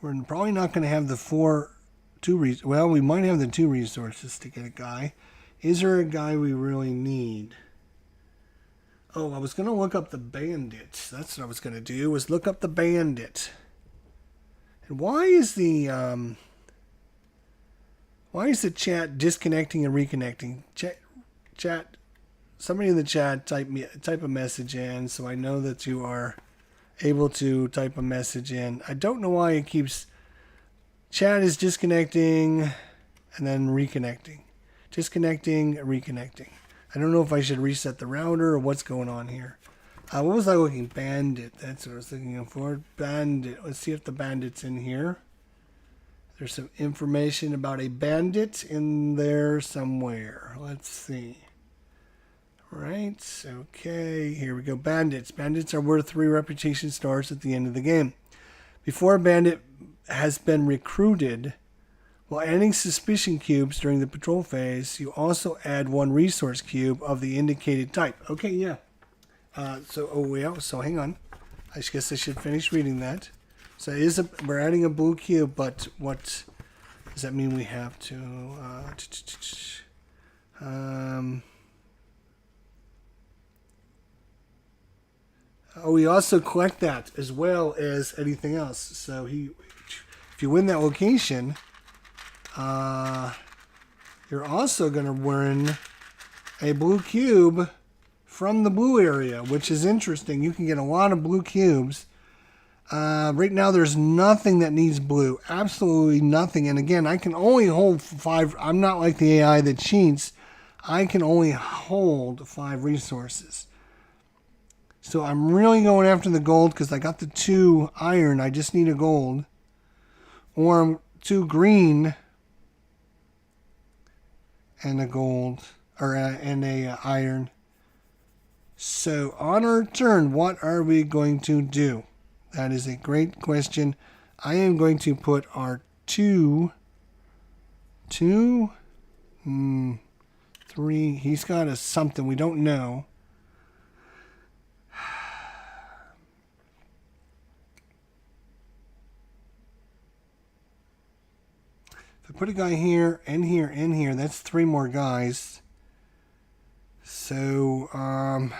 We're probably not going to have the well, we might have the 2 resources to get a guy. Is there a guy we really need? Oh, I was going to look up the bandit. That's what I was going to do, was look up the bandit. And why is the chat disconnecting and reconnecting? Chat, somebody in the chat type a message in so I know that you are able to type a message in. I don't know why it keeps... Chat is disconnecting and then reconnecting. Disconnecting, reconnecting. I don't know if I should reset the router or what's going on here. What was I looking? Bandit. That's what I was looking for. Bandit. Let's see if the bandit's in here. There's some information about a bandit in there somewhere. Let's see. Right, okay, here we go. Bandits. Bandits are worth 3 reputation stars at the end of the game. Before a bandit has been recruited, while adding suspicion cubes during the patrol phase, you also add 1 resource cube of the indicated type. Okay, yeah. So hang on. I guess I should finish reading that. So we're adding a blue cube, but what does that mean we have to... we also collect that as well as anything else. So if you win that location, you're also going to win a blue cube from the blue area, which is interesting. You can get a lot of blue cubes. Right now, there's nothing that needs blue. Absolutely nothing. And again, I can only hold 5. I'm not like the AI that cheats. I can only hold 5 resources. So I'm really going after the gold because I got the 2 iron. I just need a gold. Or 2 green and a gold. Or and a iron. So on our turn, what are we going to do? That is a great question. I am going to put our 3. He's got a something we don't know. If I put a guy here, and here, and here, that's 3 more guys. So, I'm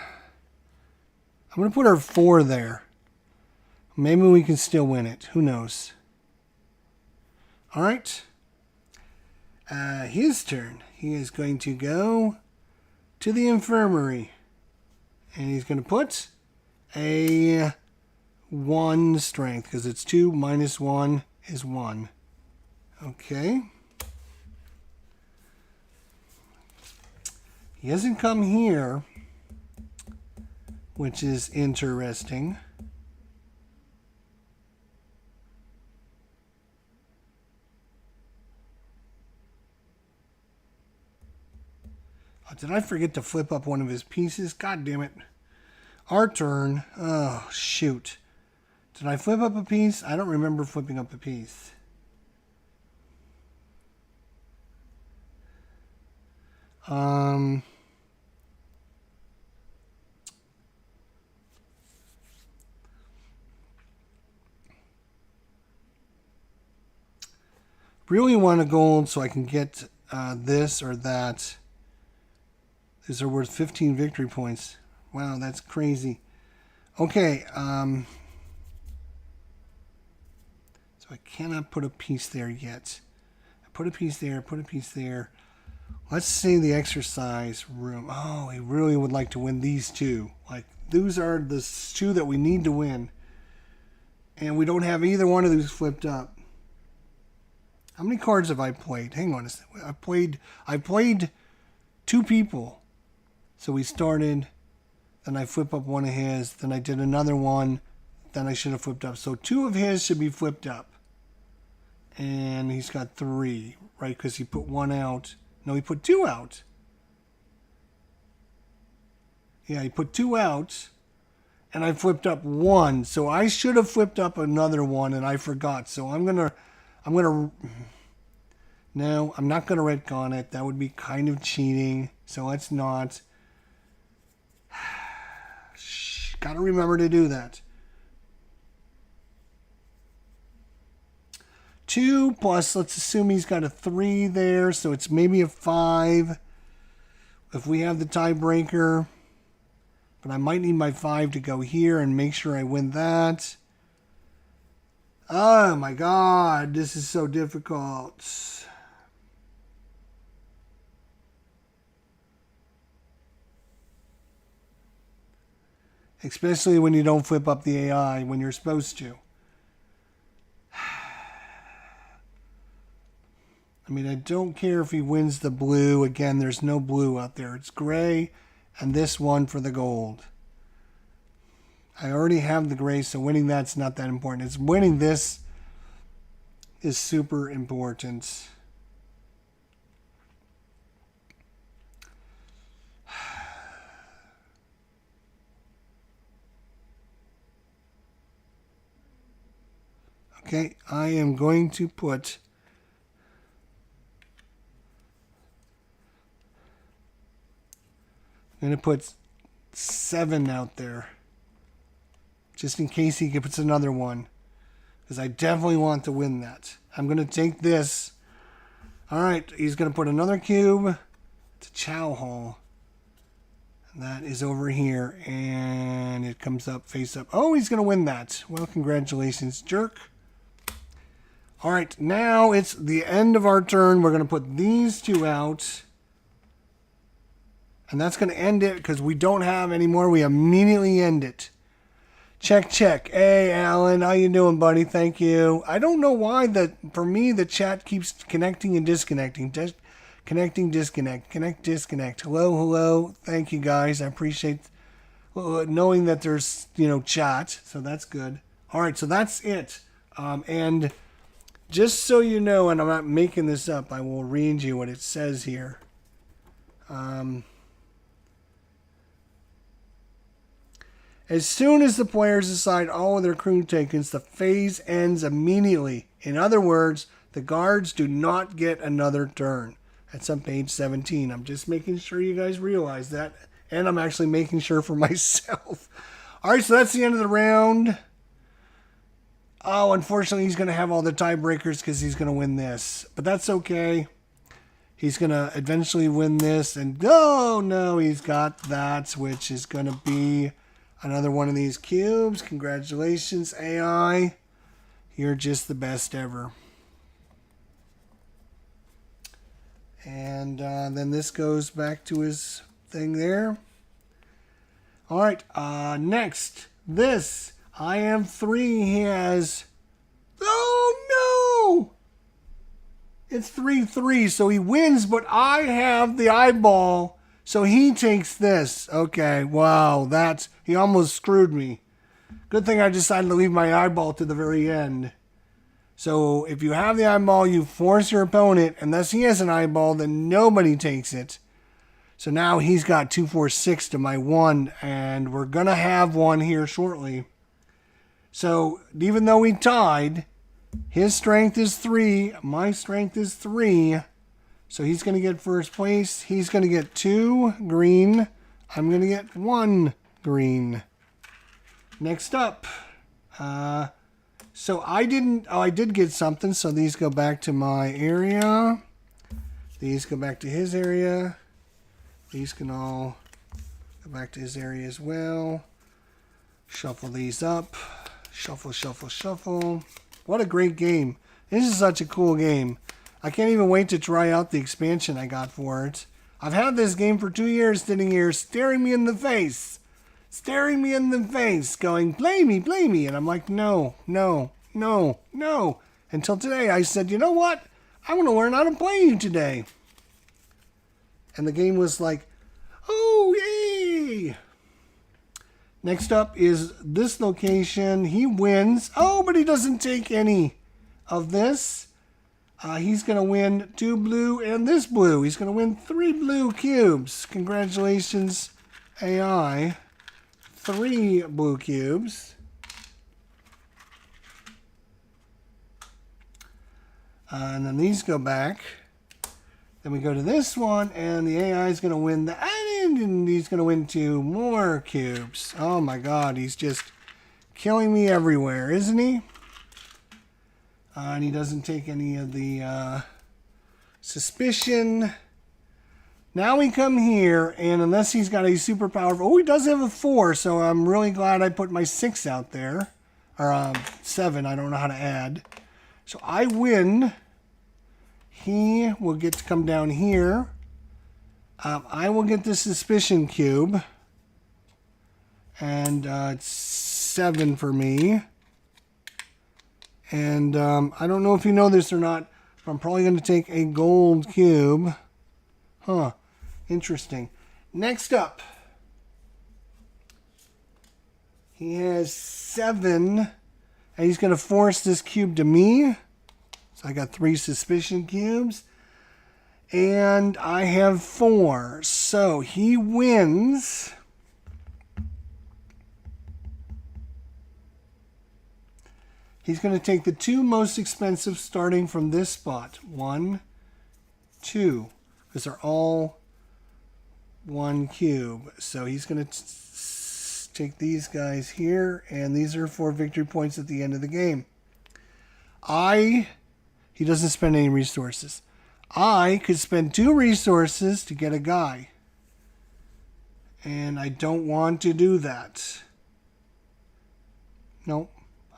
going to put our 4 there. Maybe we can still win it. Who knows? All right. His turn. He is going to go to the infirmary. And he's going to put a 1 strength. Because it's 2 minus 1 is 1. Okay. He hasn't come here, which is interesting. Oh, did I forget to flip up one of his pieces? God damn it. Our turn. Oh, shoot. Did I flip up a piece? I don't remember flipping up a piece. Really want a gold so I can get this or that. These are worth 15 victory points. Wow, that's crazy. Okay, so I cannot put a piece there yet. I put a piece there, put a piece there. Let's see the exercise room. Oh, I really would like to win these 2. Like, those are the 2 that we need to win. And we don't have either one of these flipped up. How many cards have I played? Hang on a second. I played 2 people. So we started, then I flip up one of his, then I did another one, then I should have flipped up. So 2 of his should be flipped up. And he's got 3, right? Because he put 1 out. No, he put 2 out. Yeah, he put 2 out, and I flipped up 1. So I should have flipped up another one, and I forgot. So I'm gonna, no, I'm not gonna retcon it. That would be kind of cheating. So let's not. Gotta remember to do that. 2 plus, let's assume he's got a 3 there, so it's maybe a 5 if we have the tiebreaker. But I might need my 5 to go here and make sure I win that. Oh my god, this is so difficult. Especially when you don't flip up the AI when you're supposed to. I mean, I don't care if he wins the blue. Again, there's no blue out there. It's gray and this one for the gold. I already have the gray, so winning that's not that important. It's winning this is super important. Okay, I am going to put I'm going to put 7 out there. Just in case he puts another one. Because I definitely want to win that. I'm going to take this. Alright, he's going to put another cube to Chow Hall. And that is over here. And it comes up, face up. Oh, he's going to win that. Well, congratulations, jerk. Alright, now it's the end of our turn. We're going to put these 2 out. And that's going to end it because we don't have any more. We immediately end it. Check, check. Hey, Alan, how you doing, buddy? Thank you. I don't know why for me, the chat keeps connecting and disconnecting. Connecting, disconnect. Connect, disconnect. Hello, hello. Thank you, guys. I appreciate knowing that there's, chat. So that's good. All right, so that's it. And just so you know, and I'm not making this up, I will read you what it says here. As soon as the players assign all of their crew tokens, the phase ends immediately. In other words, the guards do not get another turn. That's on page 17. I'm just making sure you guys realize that. And I'm actually making sure for myself. All right, so that's the end of the round. Oh, unfortunately, he's going to have all the tiebreakers because he's going to win this. But that's okay. He's going to eventually win this. And, oh, no, he's got that, which is going to be another one of these cubes. Congratulations, AI. You're just the best ever. And then this goes back to his thing there. All right, next. This. I am 3. He has... Oh, no! It's 3-3, so he wins, but I have the eyeball. So he takes this. Okay, wow, he almost screwed me. Good thing I decided to leave my eyeball to the very end. So if you have the eyeball, you force your opponent, unless he has an eyeball, then nobody takes it. So now he's got 2, 4, 6 to my 1, and we're going to have one here shortly. So even though we tied, his strength is 3, my strength is 3. So he's going to get first place. He's going to get 2 green. I'm going to get 1 green. Next up. So I did get something. So these go back to my area. These go back to his area. These can all go back to his area as well. Shuffle these up. Shuffle, shuffle, shuffle. What a great game. This is such a cool game. I can't even wait to try out the expansion I got for it. I've had this game for 2 years sitting here staring me in the face. Staring me in the face, going, play me. And I'm like, no. Until today I said, you know what? I want to learn how to play you today. And the game was like, oh, yay. Next up is this location. He wins. Oh, but he doesn't take any of this. He's going to win 2 blue and this blue. He's going to win 3 blue cubes. Congratulations, AI. 3 blue cubes. And then these go back. Then we go to this one, and the AI is going to win the and he's going to win 2 more cubes. Oh my God, he's just killing me everywhere, isn't he? And he doesn't take any of the suspicion. Now we come here, and unless he's got a super powerful... Oh, he does have a 4, so I'm really glad I put my 6 out there. Or 7, I don't know how to add. So I win. He will get to come down here. I will get the suspicion cube. And it's 7 for me. And I don't know if you know this or not, but I'm probably going to take a gold cube. Huh. Interesting. Next up. He has 7. And he's going to force this cube to me. So I got 3 suspicion cubes. And I have 4. So he wins. He's going to take the 2 most expensive starting from this spot. 1, 2. Because they're all 1 cube. So he's going to take these guys here. And these are 4 victory points at the end of the game. He doesn't spend any resources. I could spend 2 resources to get a guy. And I don't want to do that. Nope.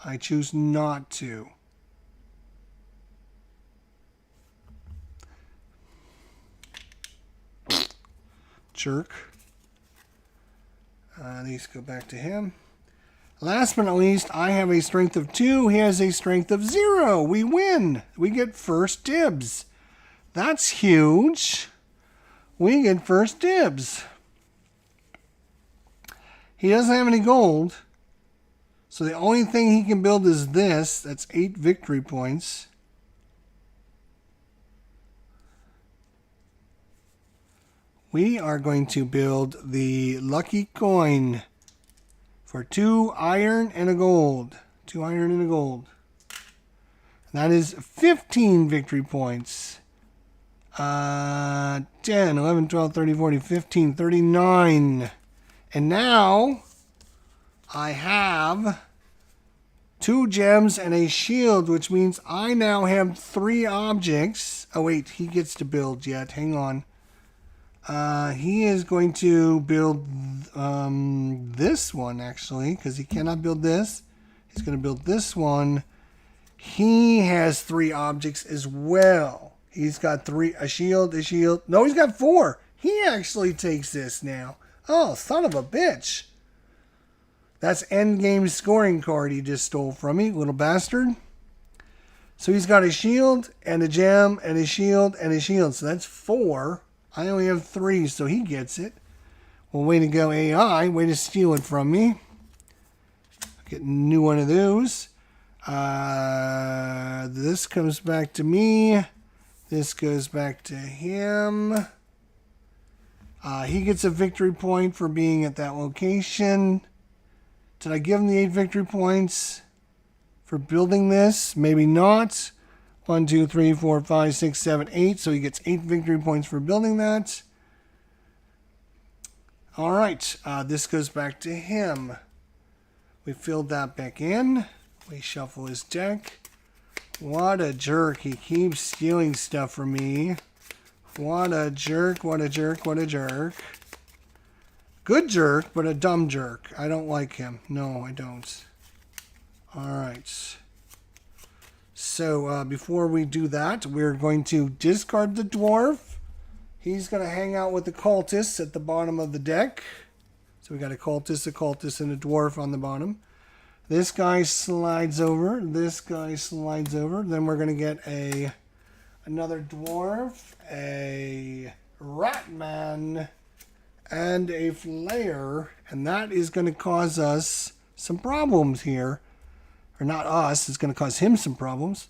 I choose not to. jerk. These go back to him. Last but not least, I have a strength of 2. He has a strength of 0. We win. We get first dibs. That's huge. We get first dibs. He doesn't have any gold. So the only thing he can build is this. That's 8 victory points. We are going to build the lucky coin for 2 iron and a gold. 2 iron and a gold. That is 15 victory points. 10, 11, 12, 13, 14, 15, 39. And now I have 2 gems and a shield, which means I now have 3 objects. Oh, wait, he gets to build yet. Hang on. He is going to build this one, actually, because he cannot build this. He's going to build this one. He has 3 objects as well. He's got 3, a shield. No, he's got 4. He actually takes this now. Oh, son of a bitch. That's endgame scoring card he just stole from me, little bastard. So he's got a shield and a gem and a shield and a shield. So that's 4. I only have 3, so he gets it. Well, way to go, AI. Way to steal it from me. Get a new one of those. This comes back to me. This goes back to him. He gets a victory point for being at that location. Did I give him the 8 victory points for building this? Maybe not. 1, 2, 3, 4, 5, 6, 7, 8. So he gets 8 victory points for building that. All right. This goes back to him. We filled that back in. We shuffle his deck. What a jerk. He keeps stealing stuff from me. What a jerk. What a jerk. What a jerk. Good jerk, but a dumb jerk. I don't like him. No, I don't. All right. So before we do that, we're going to discard the dwarf. He's going to hang out with the cultists at the bottom of the deck. So we got a cultist, and a dwarf on the bottom. This guy slides over. This guy slides over. Then we're going to get another dwarf, a ratman, and a flayer. And that is going to cause us some problems here. Or not us, it's going to cause him some problems.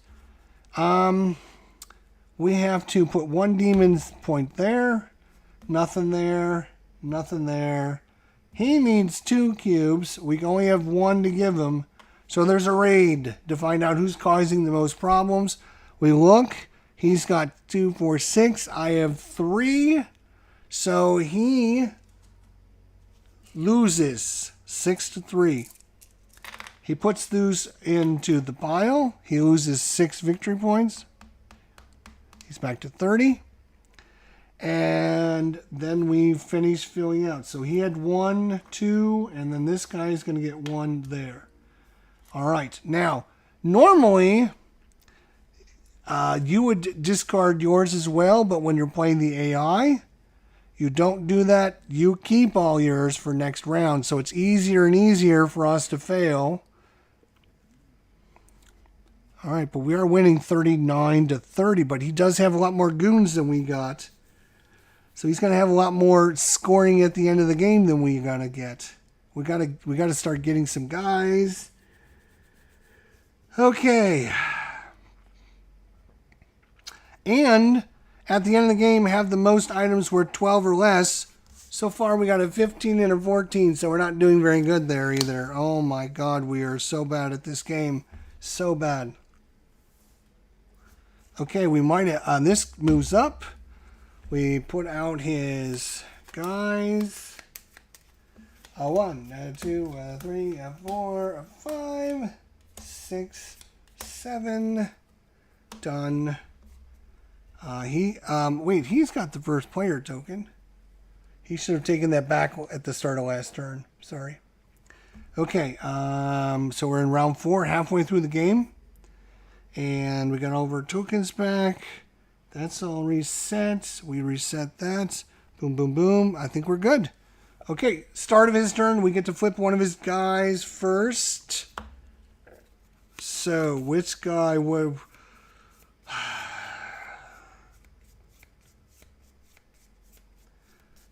We have to put 1 demon's point there. Nothing there. Nothing there. He needs 2 cubes. We only have 1 to give him. So there's a raid to find out who's causing the most problems. We look. He's got 2, 4, 6. I have 3. So he loses 6-3. He puts those into the pile. He loses 6 victory points. He's back to 30. And then we finish filling out. So he had 1, 2, and then this guy is going to get 1 there. All right. Now, normally, you would discard yours as well, but when you're playing the AI, you don't do that. You keep all yours for next round. So it's easier and easier for us to fail. All right, but we are winning 39-30, but he does have a lot more goons than we got. So he's going to have a lot more scoring at the end of the game than we're going to get. We got to start getting some guys. Okay. And at the end of the game, have the most items worth 12 or less. So far, we got a 15 and a 14, so we're not doing very good there either. Oh my God, we are so bad at this game. So bad. Okay, we might have, this moves up. We put out his guys. 1, 2, 3, 4, 5, 6, 7. Done. Wait, he's got the first player token. He should have taken that back at the start of last turn. Sorry. Okay, so we're in round 4, halfway through the game. And we got all of our tokens back. That's all reset. We reset that. Boom, boom, boom. I think we're good. Okay, start of his turn. We get to flip one of his guys first. So, which guy would...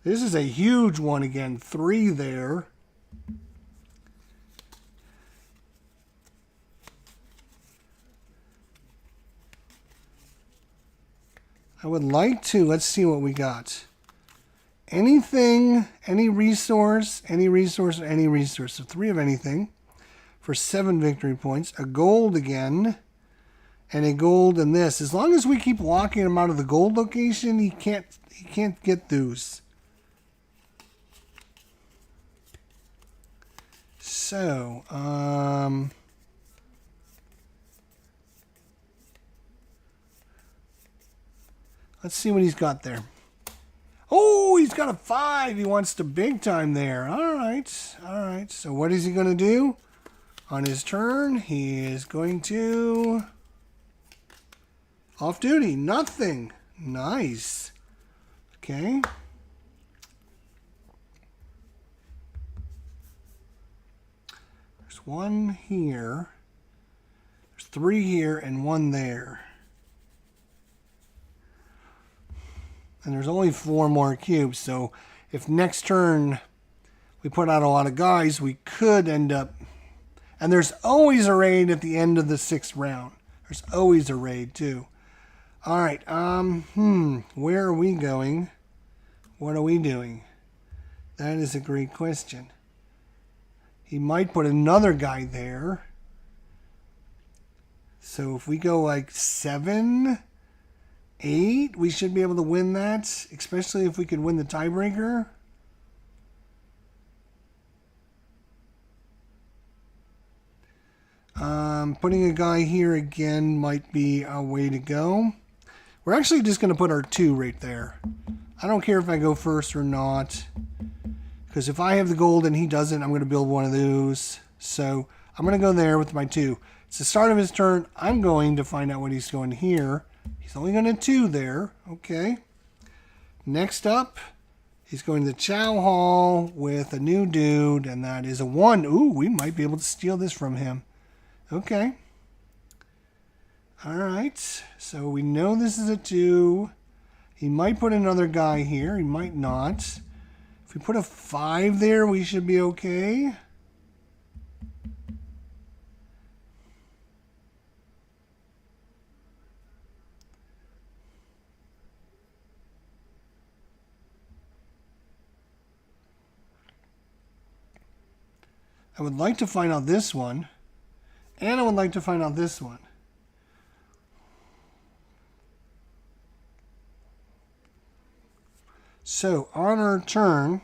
This is a huge one again. 3 there. I would like to. Let's see what we got. Anything, any resource, any resource, any resource. So 3 of anything for 7 victory points. A gold again. And a gold in this. As long as we keep locking him out of the gold location, he can't get those. So, let's see what he's got there. Oh, he's got a 5. He wants to big time there. All right. All right. So what is he going to do? On his turn, he is going to... Off duty. Nothing. Nice. Okay. There's 1 here. There's 3 here and 1 there. And there's only 4 more cubes, so if next turn we put out a lot of guys, we could end up... And there's always a raid at the end of the 6th round. There's always a raid, too. All right, where are we going? What are we doing? That is a great question. He might put another guy there. So if we go like 7... 8, we should be able to win that, especially if we could win the tiebreaker. Putting a guy here again might be a way to go. We're actually just going to put our 2 right there. I don't care if I go first or not, because if I have the gold and he doesn't, I'm going to build one of those. So I'm going to go there with my 2. It's the start of his turn. I'm going to find out what he's going here. He's only going to 2 there. Okay. Next up, he's going to Chow Hall with a new dude, and that is a 1. Ooh, we might be able to steal this from him. Okay. All right. So we know this is a 2. He might put another guy here. He might not. If we put a 5 there, we should be okay. I would like to find out this one, and I would like to find out this one. So, on our turn,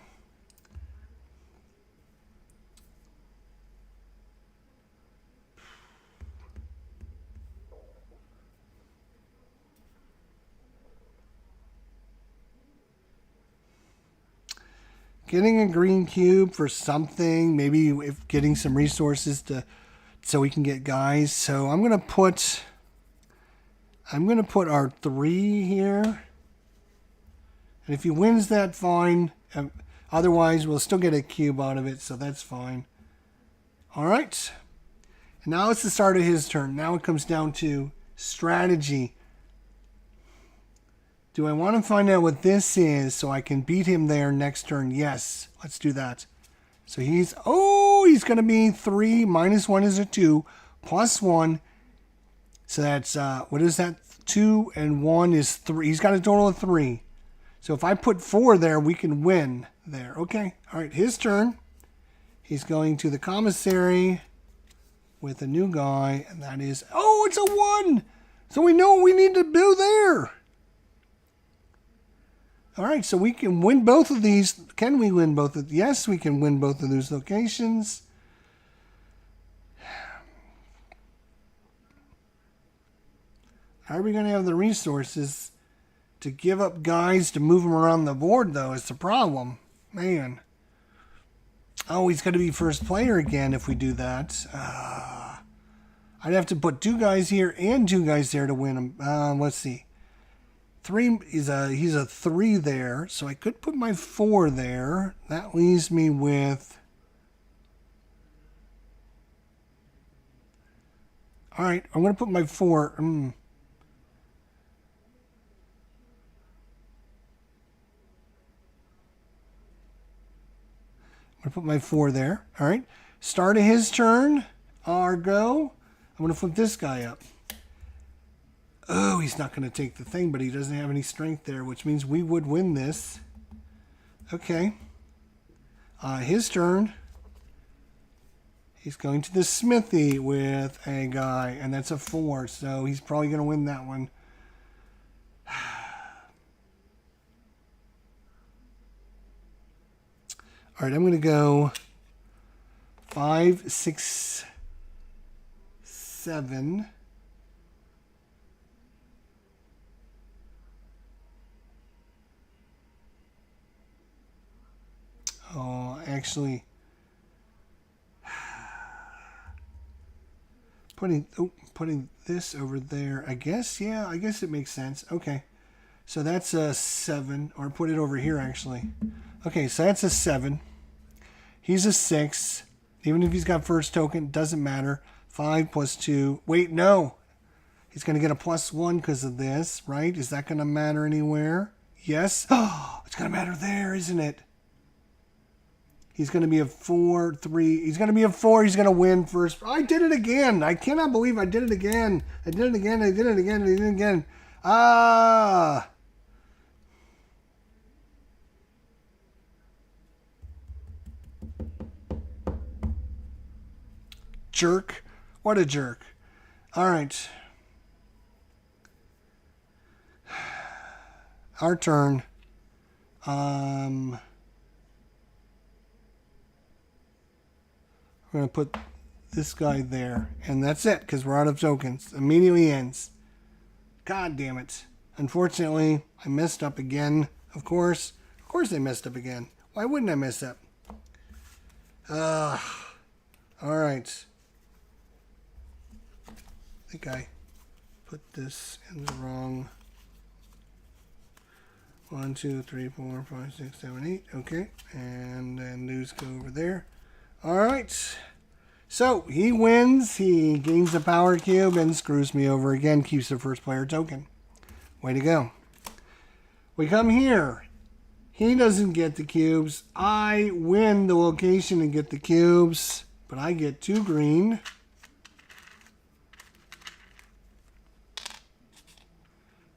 getting a green cube for something, maybe if getting some resources so we can get guys. So I'm gonna put our 3 here, and if he wins that, fine. Otherwise, we'll still get a cube out of it, so that's fine. All right, and now it's the start of his turn. Now it comes down to strategy. Do I want to find out what this is so I can beat him there next turn? Yes, let's do that. So he's going to be 3, minus 1 is a 2, plus 1. So that's, what is that? 2 and 1 is 3. He's got a total of 3. So if I put 4 there, we can win there. Okay, all right, his turn. He's going to the commissary with a new guy, and that is, it's a 1. So we know what we need to do there. All right, so we can win both of these. Can we win both of? Yes, we can win both of those locations. How are we going to have the resources to give up guys to move them around the board, though? It's the problem. Man. Oh, he's going to be first player again if we do that. I'd have to put 2 guys here and 2 guys there to win them. Let's see. 3, he's a 3 there, so I could put my 4 there. That leaves me with... All right, I'm going to put my 4... I'm going to put my 4 there. All right, start of his turn. Our go. I'm going to flip this guy up. Oh, he's not going to take the thing, but he doesn't have any strength there, which means we would win this. Okay. His turn. He's going to the smithy with a guy, and that's a 4, so he's probably going to win that one. All right, I'm going to go 5, 6, 7. Oh, actually, putting this over there, I guess, yeah, I guess it makes sense. Okay, so that's a 7, or put it over here, actually. Okay, so that's a 7. He's a 6. Even if he's got first token, doesn't matter. 5 plus 2. Wait, no. He's going to get a +1 because of this, right? Is that going to matter anywhere? Yes. Oh, it's going to matter there, isn't it? He's going to be a 4, 3. He's going to be a 4. He's going to win first. I did it again. I cannot believe I did it again. I did it again. I did it again. I did it again. Ah. Jerk. What a jerk. All right. Our turn. We're going to put this guy there. And that's it, because we're out of tokens. Immediately ends. God damn it. Unfortunately, I messed up again. Of course. Of course I messed up again. Why wouldn't I mess up? Alright. I think I put this in the wrong... 1, 2, 3, 4, 5, 6, 7, 8. Okay. And then those go over there. Alright. So, he wins. He gains the power cube and screws me over again. Keeps the first player token. Way to go. We come here. He doesn't get the cubes. I win the location and get the cubes. But I get 2 green.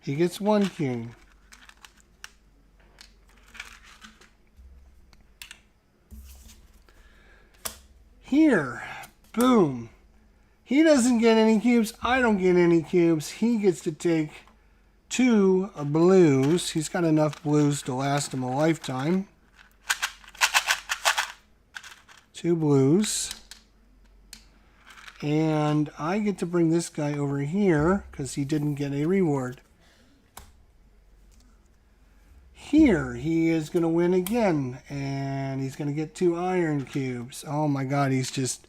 He gets 1 king. Here, boom. He doesn't get any cubes. I don't get any cubes. He gets to take 2 blues. He's got enough blues to last him a lifetime. 2 blues. And I get to bring this guy over here because he didn't get a reward. Here, he is going to win again, and he's going to get 2 iron cubes. Oh my god, he's just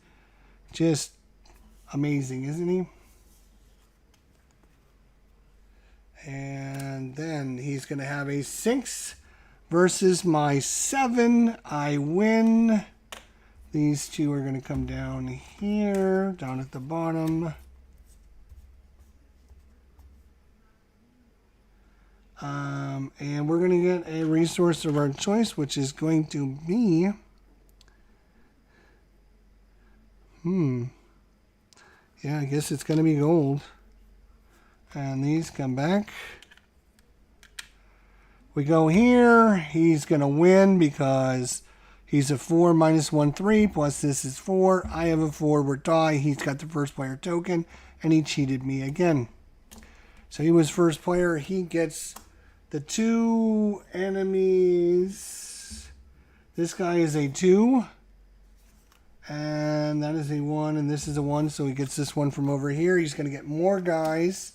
amazing, isn't he? And then he's going to have a 6 versus my 7. I win. These 2 are going to come down here, down at the bottom. And we're going to get a resource of our choice, which is going to be... Yeah, I guess it's going to be gold. And these come back. We go here. He's going to win because he's a 4 minus 1, 3. Plus this is 4. I have a 4. We're tie. He's got the first player token. And he cheated me again. So he was first player. He gets... the 2 enemies. This guy is a 2. And that is a 1. And this is a 1. So he gets this one from over here. He's going to get more guys.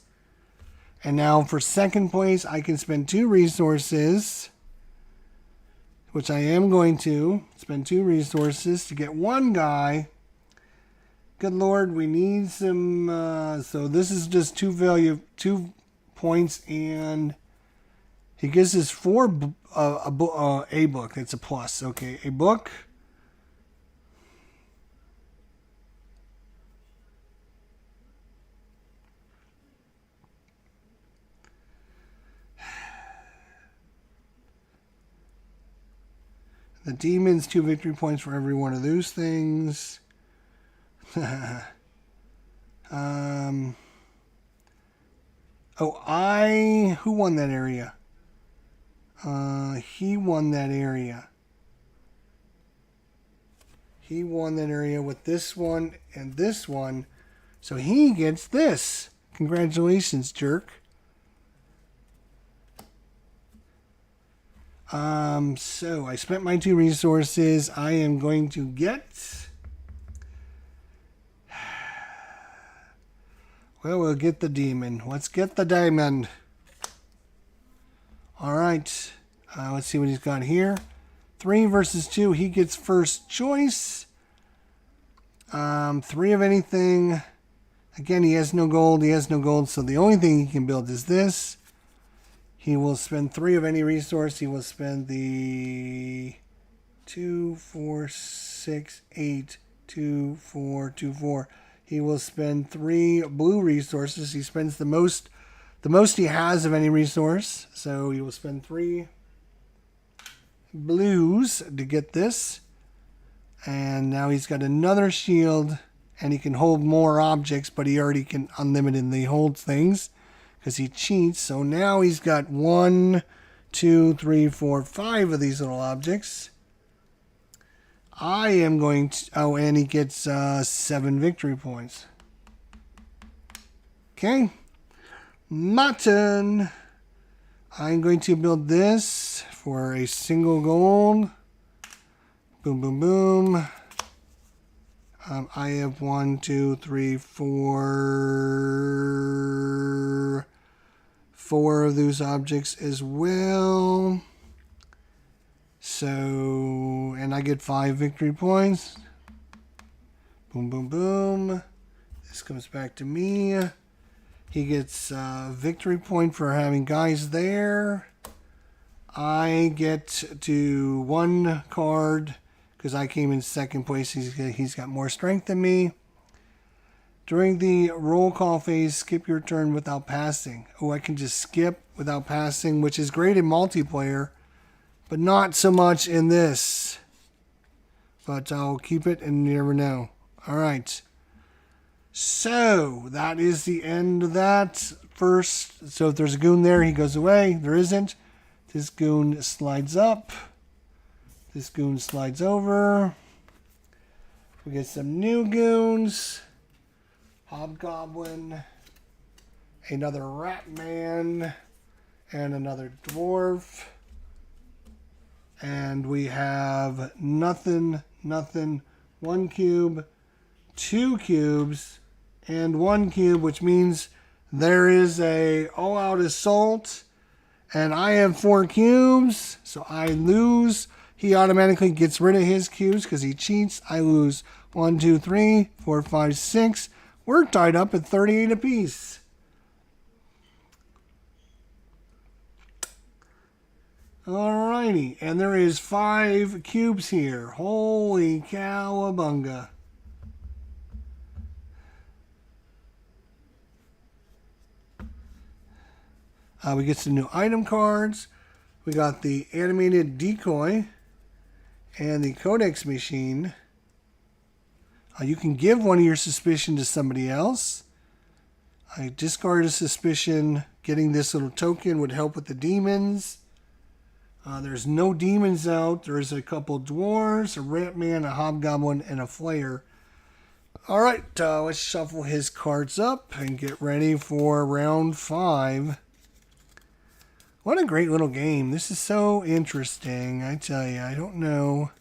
And now for second place, I can spend 2 resources. Which I am going to. Spend 2 resources to get 1 guy. Good Lord, we need some... so this is just 2 points and... He gives us a book. It's a plus. Okay, a book. The demons, 2 victory points for every one of those things. Who won that area? He won that area. He won that area with this one and this one. So he gets this. Congratulations, jerk. So I spent my 2 resources. I am going to get... Well, we'll get the demon. Let's get the diamond. All right. Let's see what he's got here. 3 versus 2. He gets first choice. 3 of anything. Again, he has no gold. He has no gold. So the only thing he can build is this. He will spend 3 of any resource. He will spend the 2, 4, 6, 8, 2, 4, 2, 4. He will spend 3 blue resources. He spends the most he has of any resource. So he will spend 3 blues to get this. And now he's got another shield. And he can hold more objects, but he already can unlimitedly hold things because he cheats. So now he's got 1, 2, 3, 4, 5 of these little objects. I am going to... Oh, and he gets 7 victory points. Okay. Mutton. I'm going to build this for a single gold. Boom, boom, boom. I have 1, 2, 3, 4 of those objects as well. So, and I get 5 victory points. Boom, boom, boom. This comes back to me. He gets a victory point for having guys there. I get to 1 card because I came in second place. He's got more strength than me. During the roll call phase, skip your turn without passing. Oh, I can just skip without passing, which is great in multiplayer, but not so much in this. But I'll keep it and you never know. All right. So that is the end of that first. So if there's a goon there, he goes away. There isn't. This goon slides up. This goon slides over. We get some new goons. Hobgoblin. Another rat man. And another dwarf. And we have nothing. 1 cube, 2 cubes, and 1 cube, which means there is a all-out assault. And I have 4 cubes, so I lose. He automatically gets rid of his cubes because he cheats. I lose 1, 2, 3, 4, 5, 6. We're tied up at 38 apiece. Alrighty, and there is 5 cubes here. Holy cowabunga. We get some new item cards. We got the animated decoy and the codex machine. You can give one of your suspicion to somebody else. I discard a suspicion. Getting this little token would help with the demons. There's no demons out. There's a couple dwarves, a rat man, a hobgoblin, and a flayer. Alright, let's shuffle his cards up and get ready for round 5. What a great little game. This is so interesting. I tell you, I don't know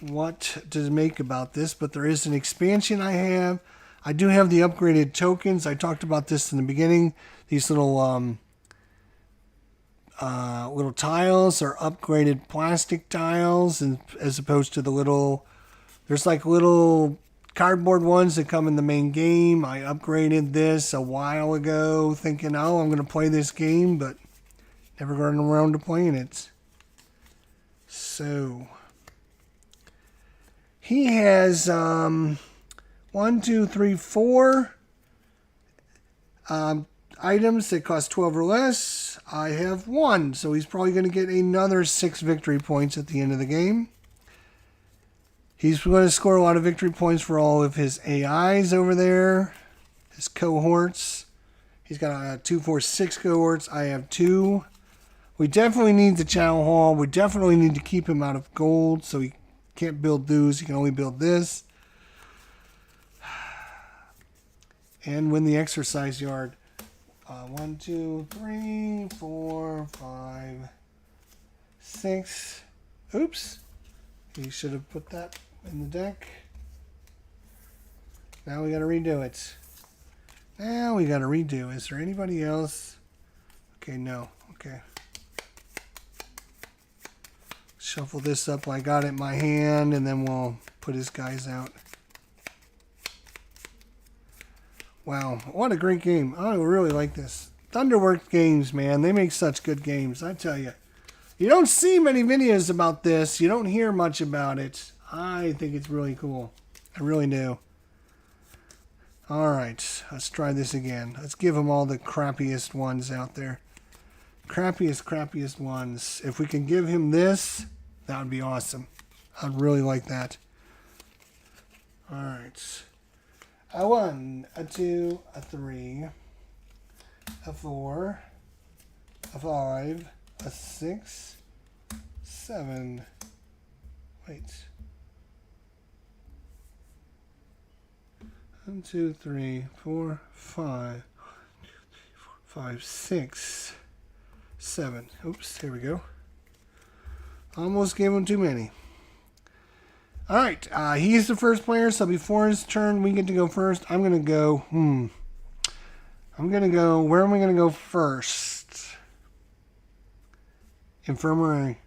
what to make about this, but there is an expansion I have. I do have the upgraded tokens. I talked about this in the beginning. These little little tiles are upgraded plastic tiles, and as opposed to the little, there's like little cardboard ones that come in the main game. I upgraded this a while ago thinking, oh, I'm going to play this game, but Never got around to playing it. So he has 1, 2, 3, 4 items that cost 12 or less. I have 1, so he's probably going to get another 6 victory points at the end of the game. He's going to score a lot of victory points for all of his AIs over there, his cohorts. He's got 2, 4, 6 cohorts. I have 2. We definitely need the Chow Hall. We definitely need to keep him out of gold, so he can't build those. He can only build this. And win the exercise yard. 1, 2, 3, 4, 5, 6. Oops. He should have put that in the deck. Now we got to redo it. Now we got to redo. Is there anybody else? Okay, no. Okay. Shuffle this up. I got it in my hand, and then we'll put his guys out. Wow, what a great game. I really like this. Thunderworks games, man. They make such good games, I tell you. You don't see many videos about this. You don't hear much about it. I think it's really cool. I really do. All right, let's try this again. Let's give them all the crappiest ones out there. Crappiest ones. If we can give him this, that would be awesome. I'd really like that. All right. A 1, a 2, a 3, a 4, a 5, a 6, 7. Wait. 1, 2, 3, 4, 5, 5, 6, 7. Oops, here we go. Almost gave him too many. All right, he's the first player, so before his turn, we get to go first. I'm going to go, I'm going to go, where am I going to go first? Infirmary.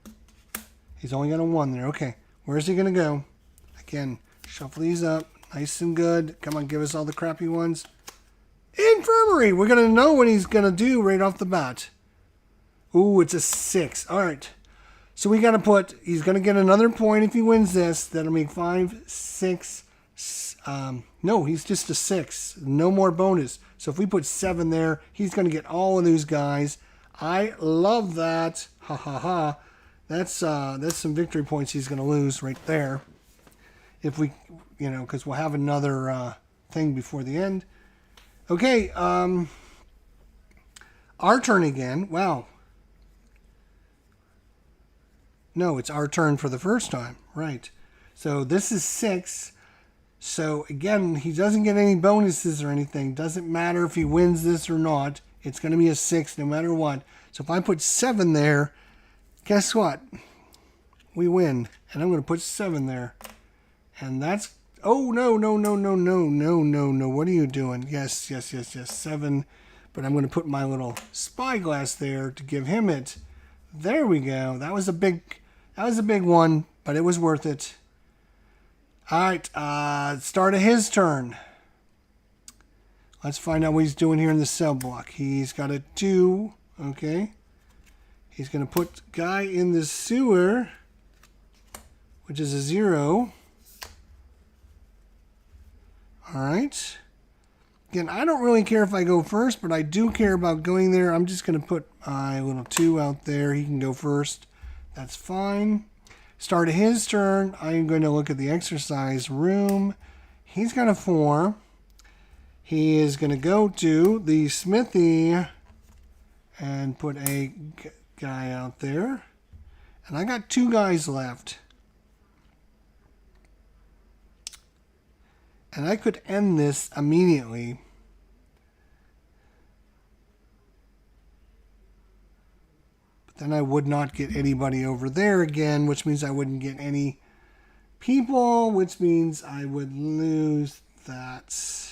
He's only got a 1 there. Okay, where's he going to go? Again, shuffle these up. Nice and good. Come on, give us all the crappy ones. Infirmary. We're going to know what he's going to do right off the bat. Ooh, it's a 6. All right. So we got to put, he's going to get another point if he wins this. That'll make 5, 6. No, he's just a 6. No more bonus. So if we put 7 there, he's going to get all of those guys. I love that. Ha ha ha. That's some victory points he's going to lose right there. If we, because we'll have another thing before the end. Okay, our turn again. Wow. No, it's our turn for the first time. Right. So this is 6. So again, he doesn't get any bonuses or anything. Doesn't matter if he wins this or not. It's going to be a 6 no matter what. So if I put 7 there, guess what? We win. And I'm going to put 7 there. And that's... Oh, no. What are you doing? Yes. 7. But I'm going to put my little spyglass there to give him it. There we go. That was a big one, but it was worth it. All right, start of his turn. Let's find out what he's doing here in the cell block. He's got a 2, okay. He's going to put guy in the sewer, which is a 0. All right. Again, I don't really care if I go first, but I do care about going there. I'm just going to put my little 2 out there. He can go first. That's fine. Start of his turn. I'm going to look at the exercise room. He's got a 4. He is going to go to the smithy and put a guy out there. And I got 2 guys left. And I could end this immediately. But then I would not get anybody over there again, which means I wouldn't get any people, which means I would lose that.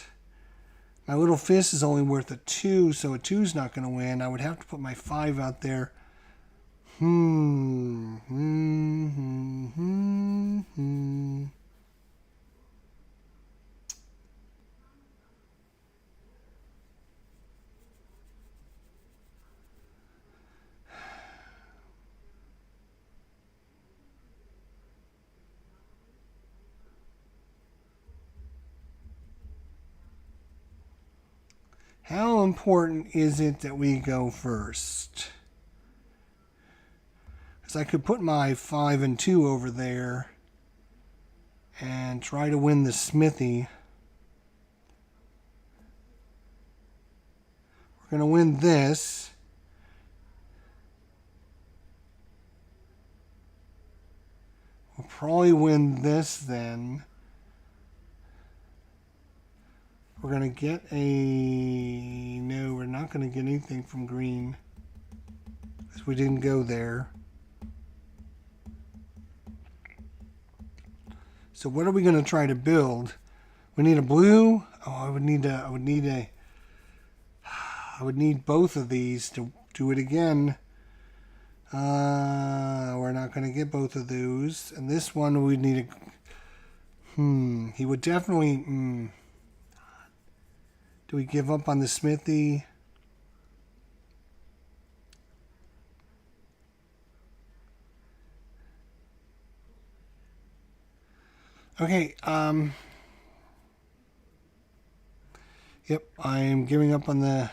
My little fist is only worth a 2, so a 2 is not going to win. I would have to put my 5 out there. How important is it that we go first? Because I could put my 5 and 2 over there and try to win the smithy. We're going to win this. We'll probably win this then. We're going to get a... No, we're not going to get anything from green, because we didn't go there. So what are we going to try to build? We need a blue. Oh, I would need both of these to do it again. We're not going to get both of those. And this one we need a... He would definitely... Do we give up on the smithy? Okay, yep, I'm giving up on that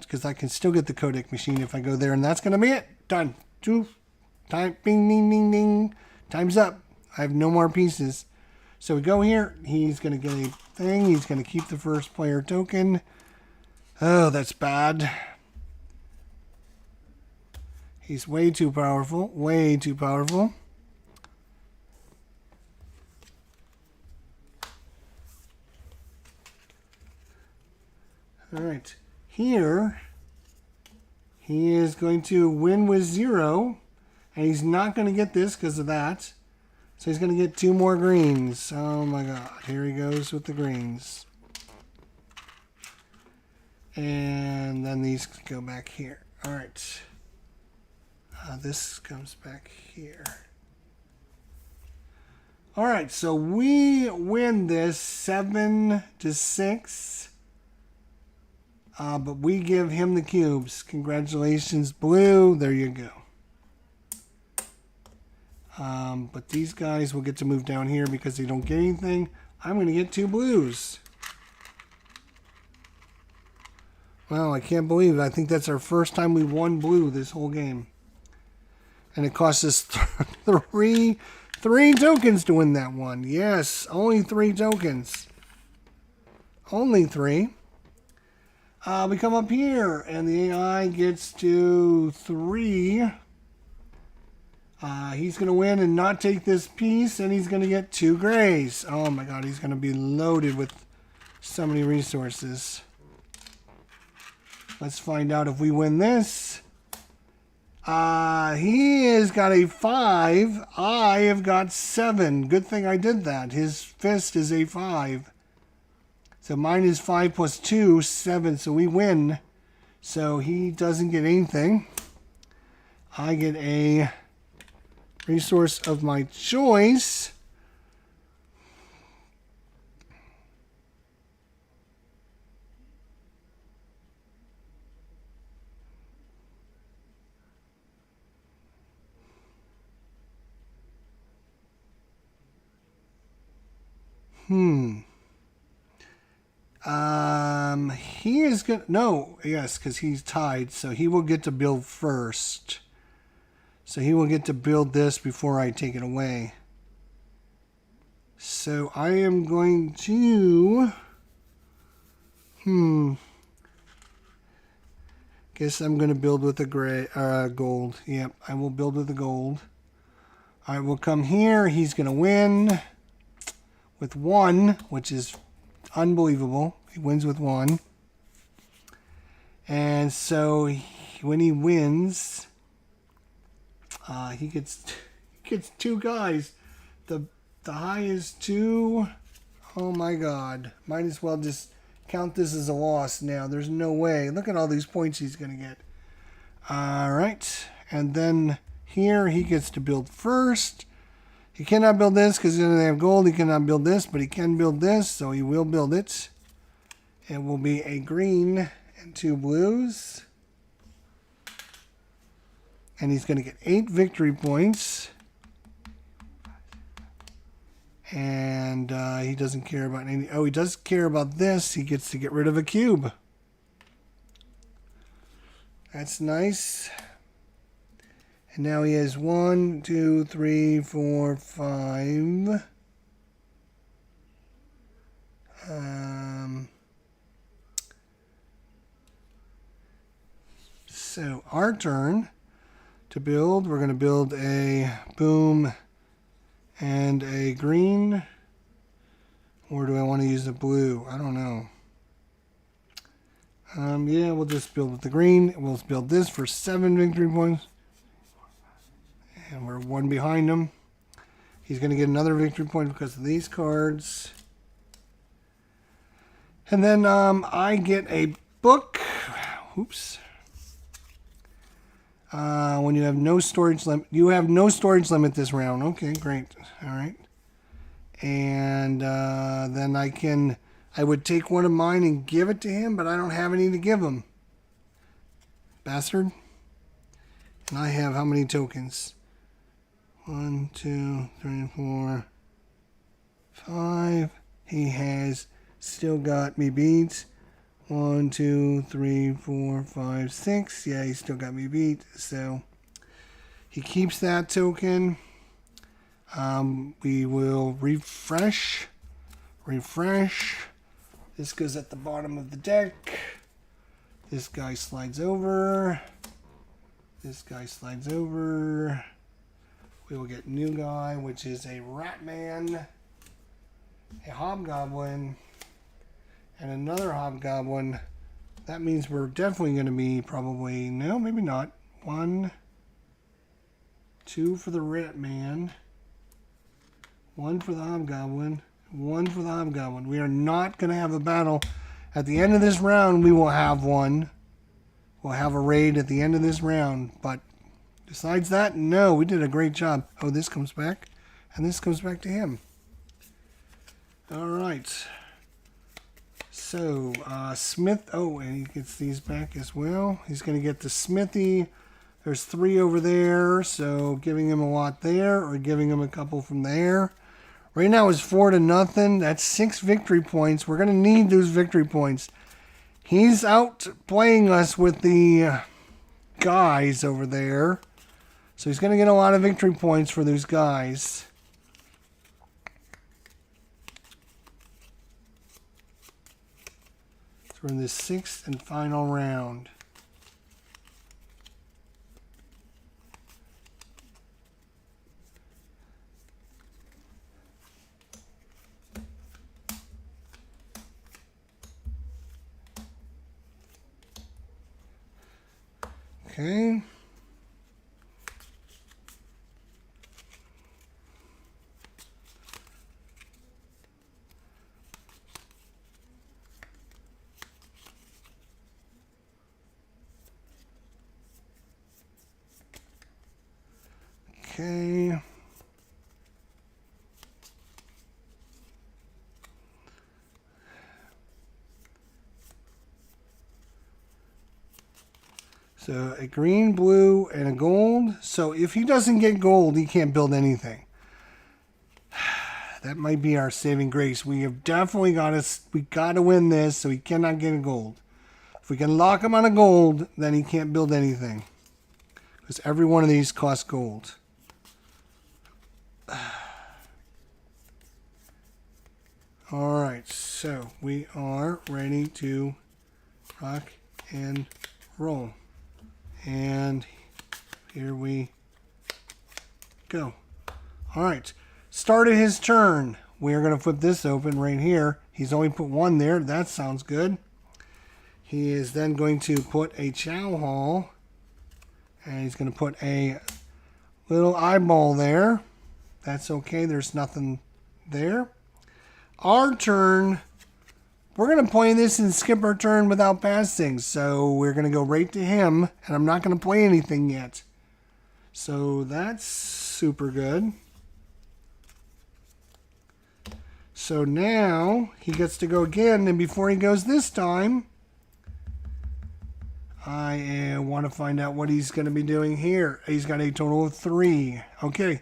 because I can still get the codec machine if I go there, and that's gonna be it. Done. Time, bing, ding, ding, ding. Time's up. I have no more pieces. So we go here. He's gonna get a thing. He's gonna keep the first player token. Oh, that's bad. He's way too powerful. Way too powerful. All right, here he is going to win with 0, and he's not going to get this because of that. So he's going to get 2 more greens. Oh my God, here he goes with the greens. And then these go back here. All right, this comes back here. All right, so we win this 7-6. But we give him the cubes. Congratulations, blue. There you go. But these guys will get to move down here because they don't get anything. I'm going to get 2 blues. Well, I can't believe it. I think that's our first time we won blue this whole game. And it cost us three tokens to win that one. Yes, only 3 tokens. Only 3. We come up here, and the AI gets to 3. He's going to win and not take this piece, and he's going to get 2 grays. Oh my God, he's going to be loaded with so many resources. Let's find out if we win this. He has got a 5. I have got 7. Good thing I did that. His fist is a 5. So mine is 5 plus 2, 7. So we win. So he doesn't get anything. I get a resource of my choice. He is good. No, yes, because he's tied, so he will get to build first. So he will get to build this before I take it away. So I am going to... Guess I'm going to build with a gray, gold. Yep, I will build with the gold. I will come here. He's going to win with 1, which is unbelievable. He wins with 1. And so when he wins, he gets 2 guys. The high is 2. Oh my God. Might as well just count this as a loss now. There's no way. Look at all these points he's going to get. All right. And then here he gets to build first. He cannot build this because he doesn't have gold. He cannot build this, but he can build this, so he will build it. It will be a green and 2 blues. And he's going to get 8 victory points. And he doesn't care about any... Oh, he does care about this. He gets to get rid of a cube. That's nice. And now he has 1, 2, 3, 4, 5. So our turn to build. We're going to build a boom and a green. Or do I want to use a blue? I don't know. Yeah, we'll just build with the green. We'll build this for 7 victory points. And we're 1 behind him. He's going to get another victory point because of these cards. And then I get a book. Oops. When you have no storage limit. You have no storage limit this round. Okay, great. All right. And then I would take one of mine and give it to him, but I don't have any to give him. Bastard. And I have how many tokens? 1, 2, 3, 4, 5. He has still got me beat. 1, 2, 3, 4, 5, 6. Yeah, he still got me beat. So he keeps that token. We will refresh. This goes at the bottom of the deck. This guy slides over. This guy slides over. We will get new guy, which is a Ratman, a Hobgoblin, and another Hobgoblin. That means we're definitely going to be probably, no, maybe not. 1, 2 for the Ratman, 1 for the Hobgoblin, 1 for the Hobgoblin. We are not going to have a battle. At the end of this round, we will have one. We'll have a raid at the end of this round, but besides that, no, we did a great job. Oh, this comes back, and this comes back to him. All right. So, Smith, oh, and he gets these back as well. He's going to get the Smithy. There's 3 over there, so giving him a lot there, or giving him a couple from there. Right now it's 4-0. That's 6 victory points. We're going to need those victory points. He's out playing us with the guys over there. So he's going to get a lot of victory points for those guys. So we're in the 6th and final round. Okay. Okay. So a green, blue, and a gold. So if he doesn't get gold, he can't build anything. That might be our saving grace. We have definitely got to win this, so he cannot get a gold. If we can lock him on a gold, then he can't build anything. Because every one of these costs gold. All right, so we are ready to rock and roll. And here we go. All right, started his turn. We're going to flip this open right here. He's only put 1 there. That sounds good. He is then going to put a Chow Hall. And he's going to put a little eyeball there. That's okay. There's nothing there. Our turn. We're going to play this and skip our turn without passing. So we're going to go right to him. And I'm not going to play anything yet. So that's super good. So now he gets to go again. And before he goes this time, I want to find out what he's going to be doing here. He's got a total of 3. Okay.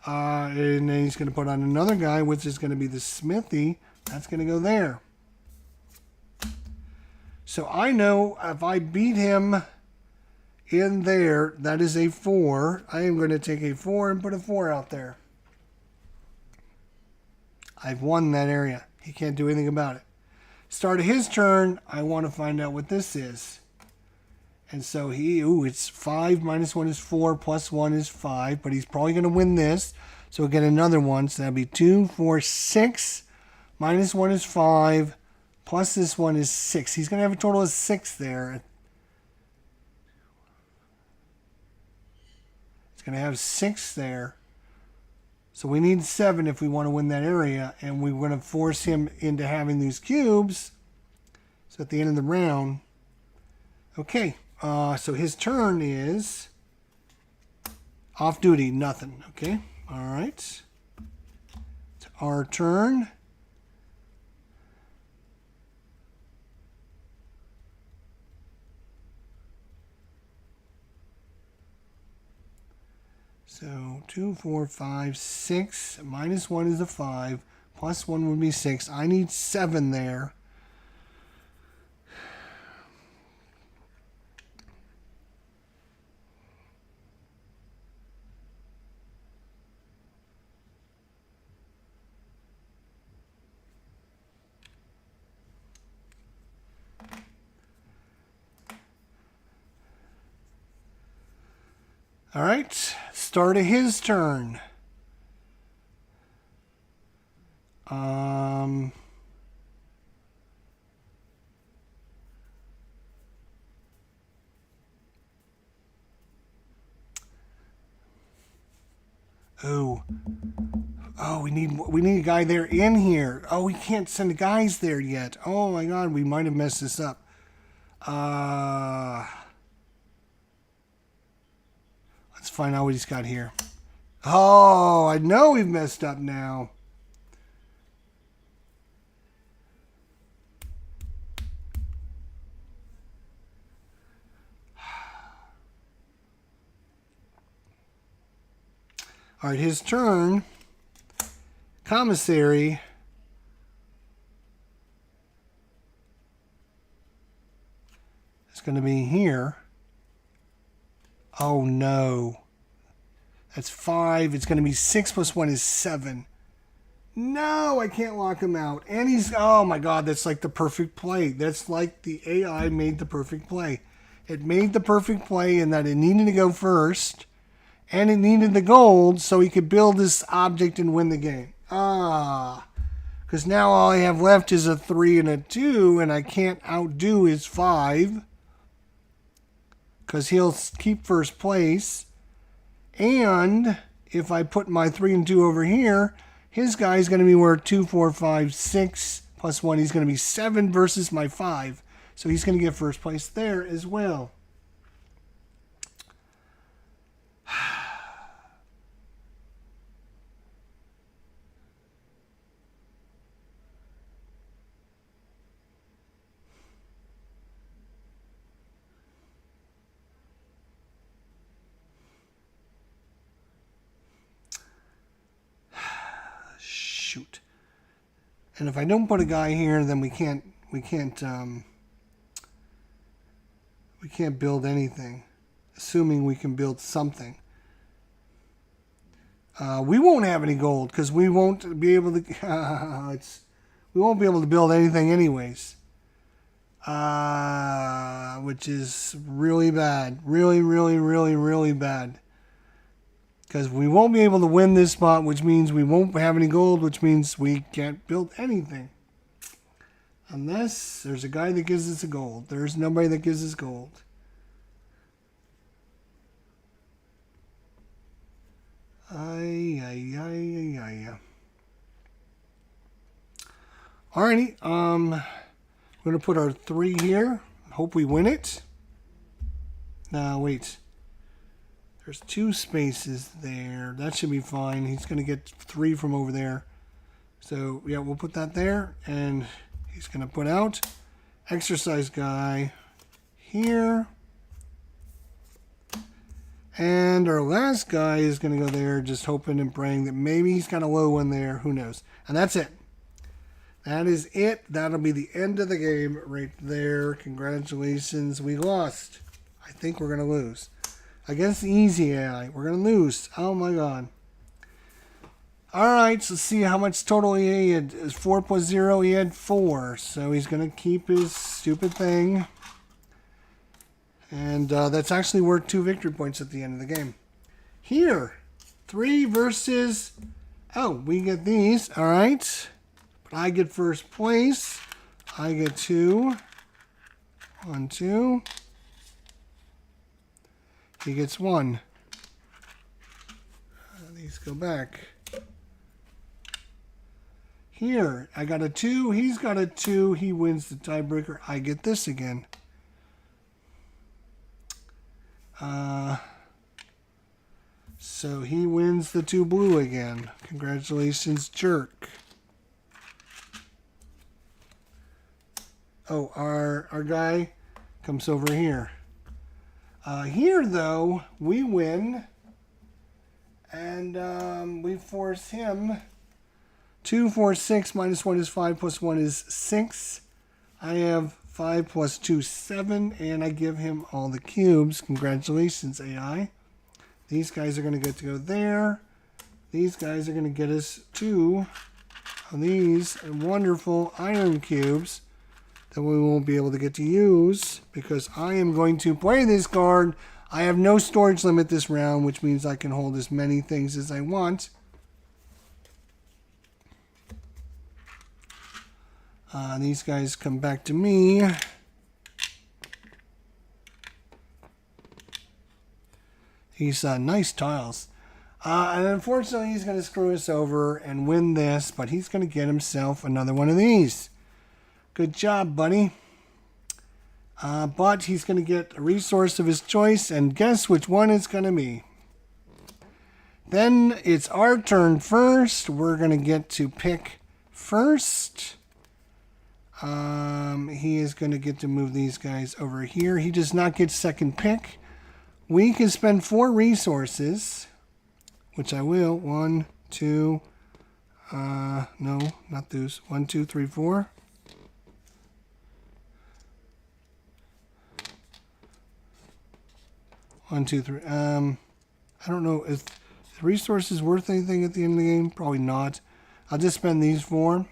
And then he's going to put on another guy, which is going to be the smithy. That's going to go there. So I know if I beat him in there, that is a 4. I am going to take a 4 and put a 4 out there. I've won that area. He can't do anything about it. Start of his turn, I want to find out what this is. And so it's 5 minus 1 is 4, plus 1 is 5, but he's probably going to win this. So we'll get another one. So that'll be 2, 4, 6, minus 1 is 5, plus this one is 6. He's going to have a total of 6 there. He's going to have 6 there. So we need 7 if we want to win that area, and we're going to force him into having these cubes. So at the end of the round, okay, so his turn is off duty, nothing, okay? All right, it's our turn. So 2, 4, 5, 6, minus 1 is a 5, plus 1 would be 6. I need 7 there. All right, start of his turn. Oh, we need a guy there in here. Oh, we can't send guys there yet. Oh my God, we might have messed this up. Let's find out what he's got here. Oh, I know we've messed up now. All right, his turn. Commissary. It's going to be here. Oh, no. That's 5. It's going to be 6 plus 1 is 7. No, I can't lock him out. And he's... Oh, my God. That's like the perfect play. That's like the AI made the perfect play. It made the perfect play in that it needed to go first. And it needed the gold so he could build this object and win the game. Because now all I have left is a 3 and a 2. And I can't outdo his 5. Because he'll keep first place. And if I put my 3 and 2 over here, his guy's going to be worth 2, 4, 5, 6 plus 1. He's going to be 7 versus my 5. So he's going to get first place there as well. Shoot. And if I don't put a guy here, then we can't build anything. Assuming we can build something. We won't have any gold because we won't be able to. We won't be able to build anything anyways. Which is really bad. Really, really, really, really bad. Because we won't be able to win this spot, which means we won't have any gold, which means we can't build anything. Unless there's a guy that gives us a gold. There's nobody that gives us gold. Alrighty. We're going to put our 3 here. Hope we win it. No, wait. There's 2 spaces there. That should be fine. He's going to get 3 from over there. So, yeah, we'll put that there. And he's going to put out exercise guy here. And our last guy is going to go there just hoping and praying that maybe he's got a low one there. Who knows? And that's it. That is it. That'll be the end of the game right there. Congratulations. We lost. I think we're going to lose. Against the easy AI. We're going to lose. Oh my god. Alright, so let's see how much total he had. 4 plus 0, he had 4. So he's going to keep his stupid thing. And that's actually worth 2 victory points at the end of the game. Here, 3 versus... Oh, we get these. Alright. But I get first place. I get 2. 1, 2. He gets 1. These go back. Here, I got a 2. He's got a 2. He wins the tiebreaker. I get this again. So he wins the 2 blue again. Congratulations, jerk. Oh, our guy comes over here. Here, though, we win. And we force him. 2, 4, 6. Minus 1 is 5. Plus 1 is 6. I have 5 plus 2, 7. And I give him all the cubes. Congratulations, AI. These guys are going to get to go there. These guys are going to get us 2 of these wonderful iron cubes that we won't be able to get to use because I am going to play this card. I have no storage limit this round, which means I can hold as many things as I want. These guys come back to me. These nice tiles. And unfortunately, he's going to screw us over and win this, but he's going to get himself another one of these. Good job, buddy. But he's going to get a resource of his choice, and guess which one it's going to be. Then it's our turn first. We're going to get to pick first. He is going to get to move these guys over here. He does not get second pick. We can spend 4 resources, which I will. 1, 2, no, not those. 1, 2, 3, 4. One, two, three. I don't know. Is the resources worth anything at the end of the game? Probably not. I'll just spend these 4.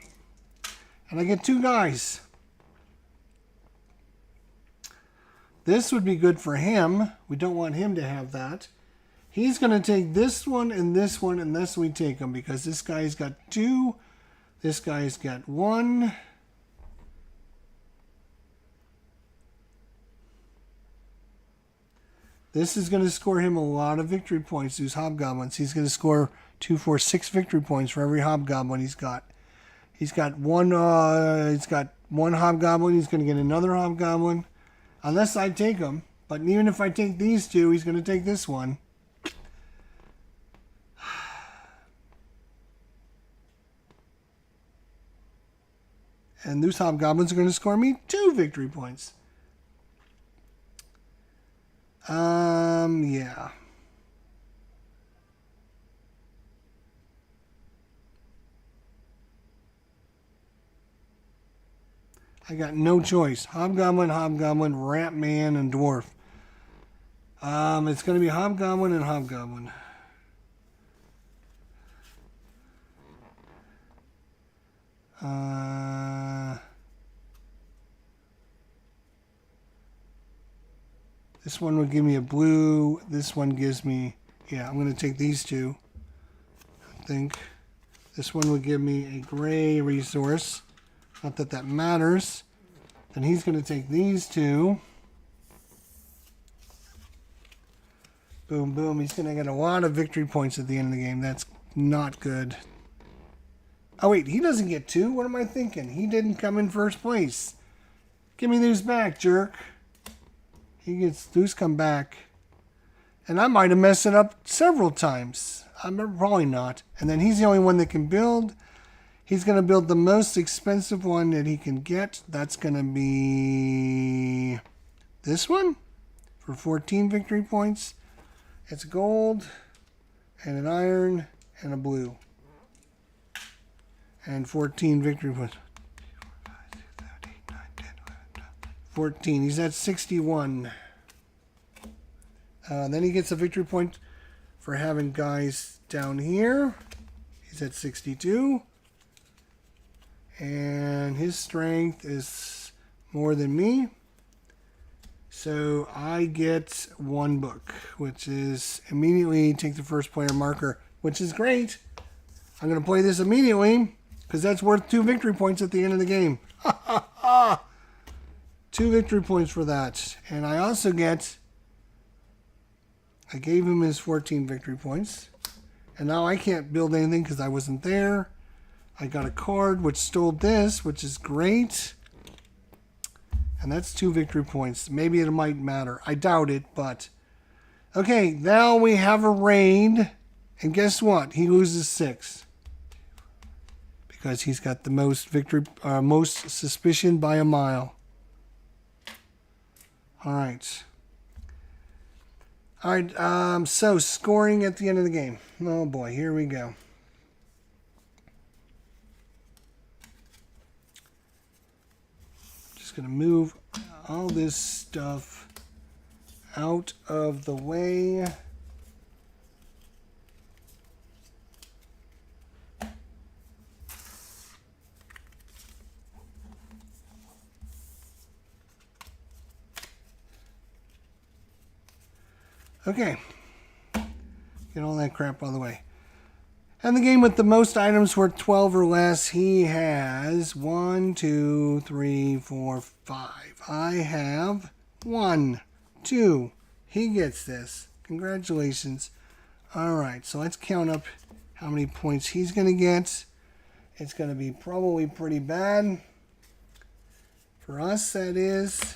And I get 2 guys. This would be good for him. We don't want him to have that. He's going to take this one and this one unless we take them because this guy's got 2. This guy's got 1. This is going to score him a lot of victory points, these hobgoblins. He's going to score 2, 4, 6 victory points for every hobgoblin he's got. He's got one hobgoblin. He's going to get another hobgoblin. Unless I take him. But even if I take these 2, he's going to take this one. And those hobgoblins are going to score me 2 victory points. Yeah. I got no choice. Hobgoblin, Hobgoblin, Rat Man, and Dwarf. It's going to be Hobgoblin and Hobgoblin. This one would give me a blue. This one gives me... Yeah, I'm going to take these 2. I think. This one would give me a gray resource. Not that that matters. Then he's going to take these 2. Boom, boom. He's going to get a lot of victory points at the end of the game. That's not good. Oh, wait. He doesn't get 2? What am I thinking? He didn't come in first place. Give me those back, jerk. He gets those come back. And I might have messed it up several times. I'm probably not. And then he's the only one that can build. He's going to build the most expensive one that he can get. That's going to be this one for 14 victory points. It's gold and an iron and a blue. And 14 victory points. 14. He's at 61. Then he gets a victory point for having guys down here. He's at 62. And his strength is more than me. So I get 1 book, which is immediately take the first player marker, which is great. I'm going to play this immediately because that's worth 2 victory points at the end of the game. 2 victory points for that. And I also get, I gave him his 14 victory points. And now I can't build anything because I wasn't there. I got a card which stole this, which is great. And that's 2 victory points. Maybe it might matter. I doubt it, but... Okay, now we have a raid. And guess what? He loses 6. Because he's got the most victory, most suspicion by a mile. Alright. Alright, so scoring at the end of the game. Oh boy, here we go. Just going to move all this stuff out of the way. Okay, get all that crap out of the way. And the game with the most items worth 12 or less, he has 1, 2, 3, 4, 5. I have 1, 2. He gets this. Congratulations. All right, so let's count up how many points he's going to get. It's going to be probably pretty bad. For us, that is...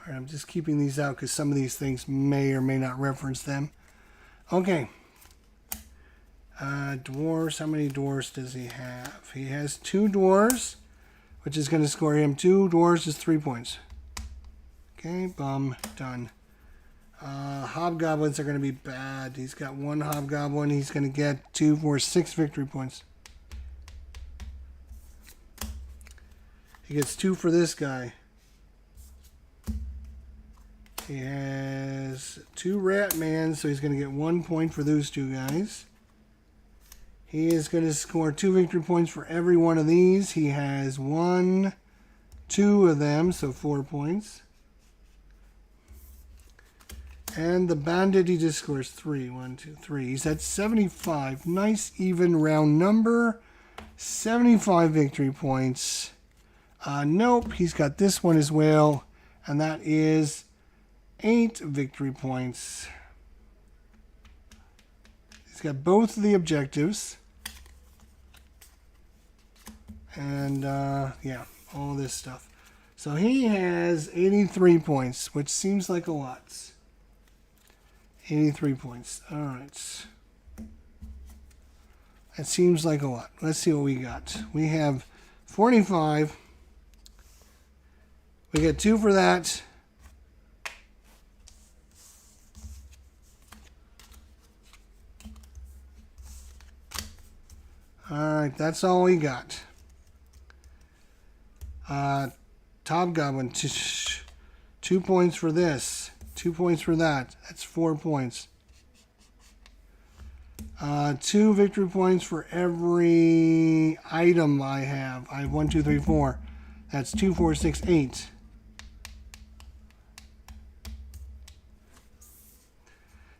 Alright, I'm just keeping these out because some of these things may or may not reference them. Okay. Dwarves. How many dwarves does he have? He has 2 dwarves, which is going to score him 2 dwarves is 3 points. Okay, bum, done. Hobgoblins are going to be bad. He's got 1 hobgoblin. He's going to get 2 for 6 victory points. He gets 2 for this guy. He has 2 Ratman, so he's going to get 1 point for those 2 guys. He is going to score 2 victory points for every one of these. He has 1, 2 of them, so 4 points. And the bandit, he just scores 3. 1, 2, 3. He's at 75. Nice even round number. 75 victory points. Nope, he's got this one as well, and that is 8 victory points. He's got both of the objectives. And, yeah, all this stuff. So he has 83 points, which seems like a lot. 83 points. All right. That seems like a lot. Let's see what we got. We have 45. We get 2 for that. Alright, that's all we got. Top Goblin, 2 points for this. 2 points for that. That's 4 points. 2 victory points for every item I have. I have 1, 2, 3, 4. That's 2, 4, 6, 8.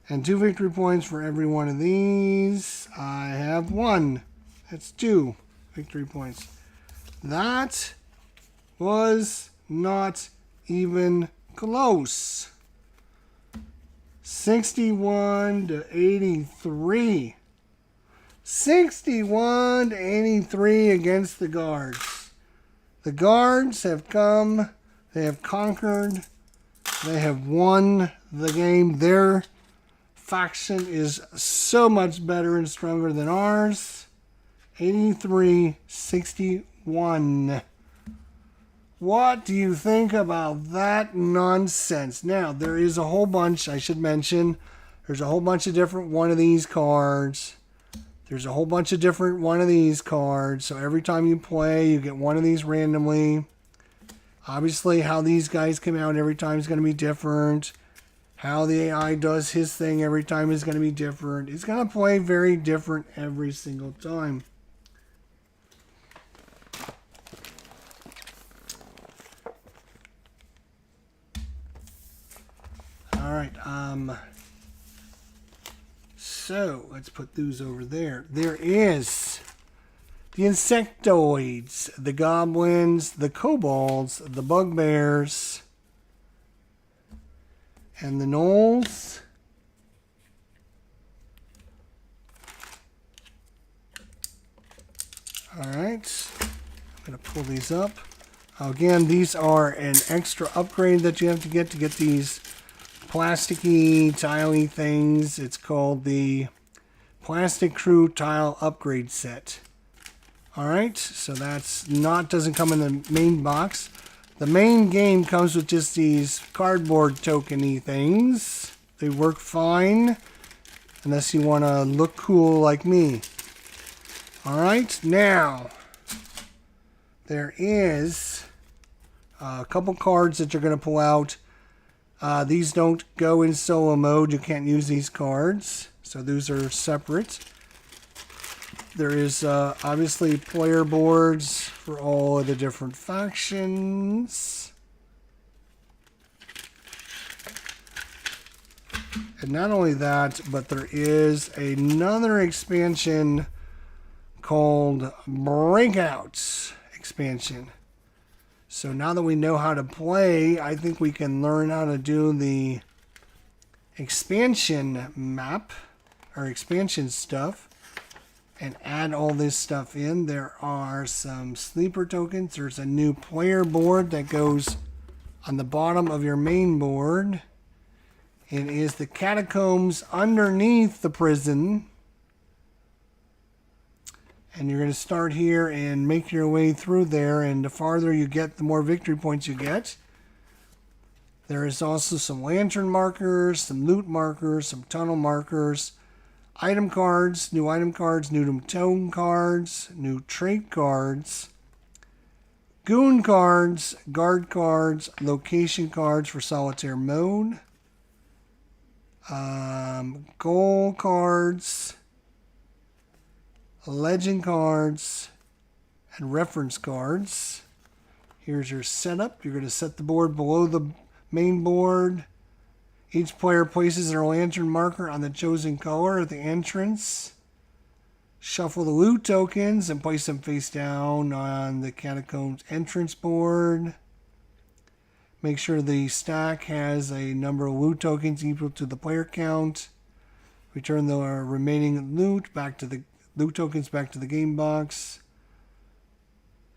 And 2 victory points for every one of these. I have 1. That's 2 victory points. That was not even close. 61 to 83. 61 to 83 against the guards. The guards have come. They have conquered. They have won the game. Their faction is so much better and stronger than ours. 83-61. What do you think about that nonsense? Now, there is a whole bunch, I should mention. There's a whole bunch of different one of these cards. There's a whole bunch of different one of these cards. So every time you play, you get one of these randomly. Obviously, how these guys come out every time is going to be different. How the AI does his thing every time is going to be different. It's going to play very different every single time. All right, so let's put those over there. There is the insectoids, the goblins, the kobolds, the bugbears, and the gnolls. All right, I'm going to pull these up. Again, these are an extra upgrade that you have to get these plasticky, tiley things. It's called the Plastic Crew Tile Upgrade Set. Alright, so that's doesn't come in the main box. The main game comes with just these cardboard tokeny things. They work fine, unless you want to look cool like me. Alright, now, there is a couple cards that you're going to pull out. These don't go in solo mode. You can't use these cards. So those are separate. There is obviously player boards for all of the different factions. And not only that, but there is another expansion called Breakouts expansion. So now that we know how to play, I think we can learn how to do the expansion map, or expansion stuff, and add all this stuff in. There are some sleeper tokens. There's a new player board that goes on the bottom of your main board. It is the catacombs underneath the prison. And you're going to start here and make your way through there. And the farther you get, the more victory points you get. There is also some lantern markers, some loot markers, some tunnel markers, item cards, new tone cards, new trait cards, goon cards, guard cards, location cards for solitaire mode, goal cards, legend cards, and reference cards. Here's your setup. You're going to set the board below the main board. Each player places their lantern marker on the chosen color at the entrance. Shuffle the loot tokens and place them face down on the catacombs entrance board. Make sure the stack has a number of loot tokens equal to the player count. Return the remaining loot tokens back to the game box.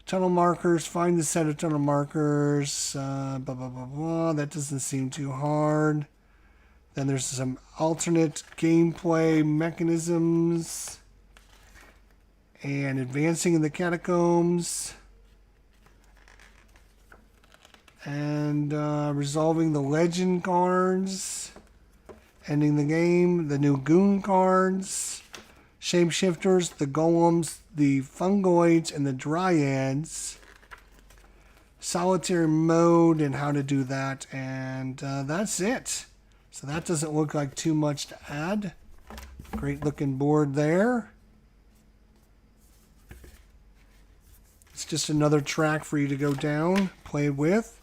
Tunnel markers. Find the set of tunnel markers. Blah, blah, blah, blah. That doesn't seem too hard. Then there's some alternate gameplay mechanisms. And advancing in the catacombs. And resolving the legend cards. Ending the game. The new goon cards. Shapeshifters, the golems, the fungoids, and the dryads. Solitaire mode and how to do that. And that's it. So that doesn't look like too much to add. Great looking board there. It's just another track for you to go down, play with.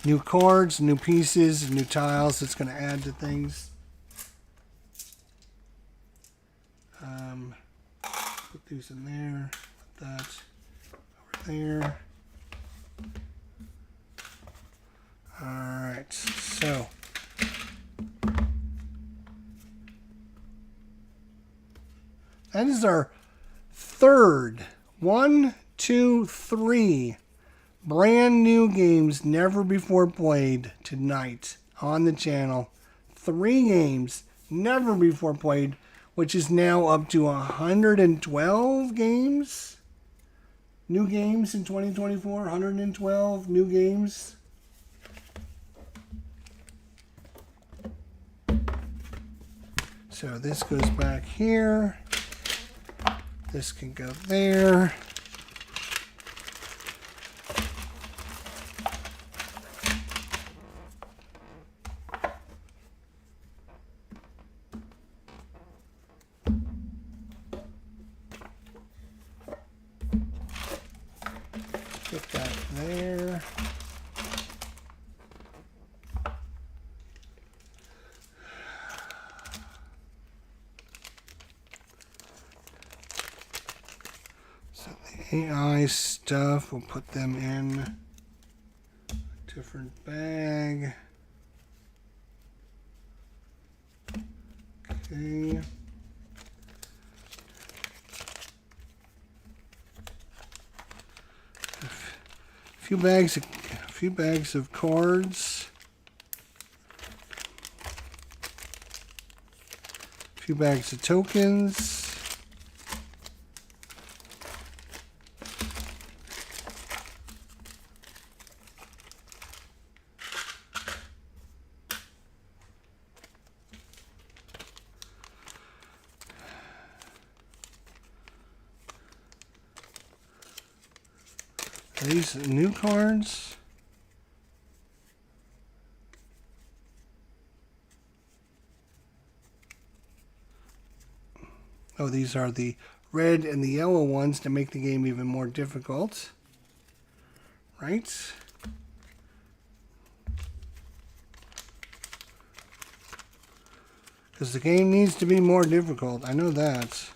New cards, new pieces, new tiles it's going to add to things. Put these in there, put that over there. Alright, so that is our third 1, 2, 3 brand new games never before played tonight on the channel. 3 games never before played, which is now up to 112 games. New games in 2024, 112 new games. So this goes back here. This can go there. Put that there. So the AI stuff, we'll put them in a different bag. Okay. A few bags of cards. A few bags of tokens. Are these new cards? Oh, these are the red and the yellow ones to make the game even more difficult. Right? Because the game needs to be more difficult. I know that.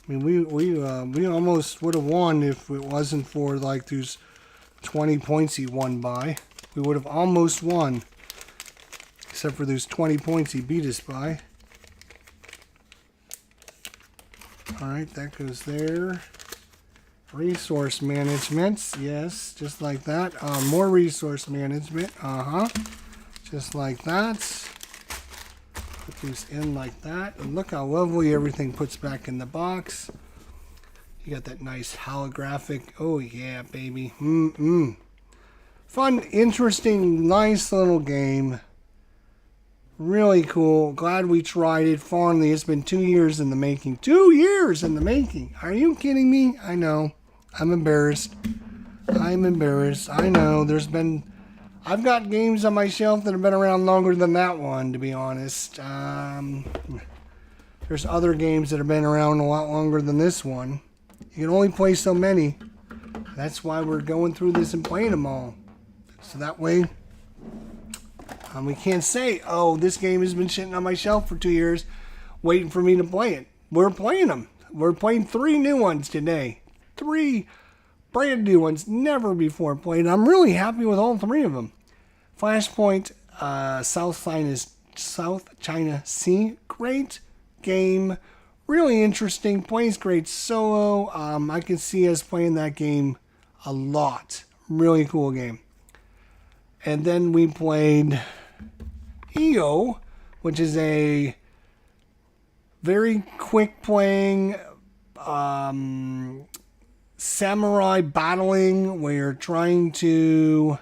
I mean, we almost would have won if it wasn't for like those 20 points he won by. We would have almost won, except for those 20 points he beat us by. All right, that goes there. Resource management, yes, just like that. More resource management, just like that. Put these in like that, and look how lovely everything puts back in the box. You got that nice holographic, oh yeah, baby. Fun, interesting, nice little game. Really cool. Glad we tried it. Finally, it's been 2 years in the making. 2 years in the making. Are you kidding me? I know. I'm embarrassed. I'm embarrassed. I know. I've got games on my shelf that have been around longer than that one, to be honest. There's other games that have been around a lot longer than this one. You can only play so many. That's why we're going through this and playing them all. So that way, we can't say, oh, this game has been sitting on my shelf for 2 years waiting for me to play it. We're playing them. We're playing 3 new ones today. 3 brand new ones, never before played. I'm really happy with all 3 of them. Flashpoint, South China Sea, great game, really interesting, plays great solo. I can see us playing that game a lot. Really cool game. And then we played EO, which is a very quick playing samurai battling where you're trying to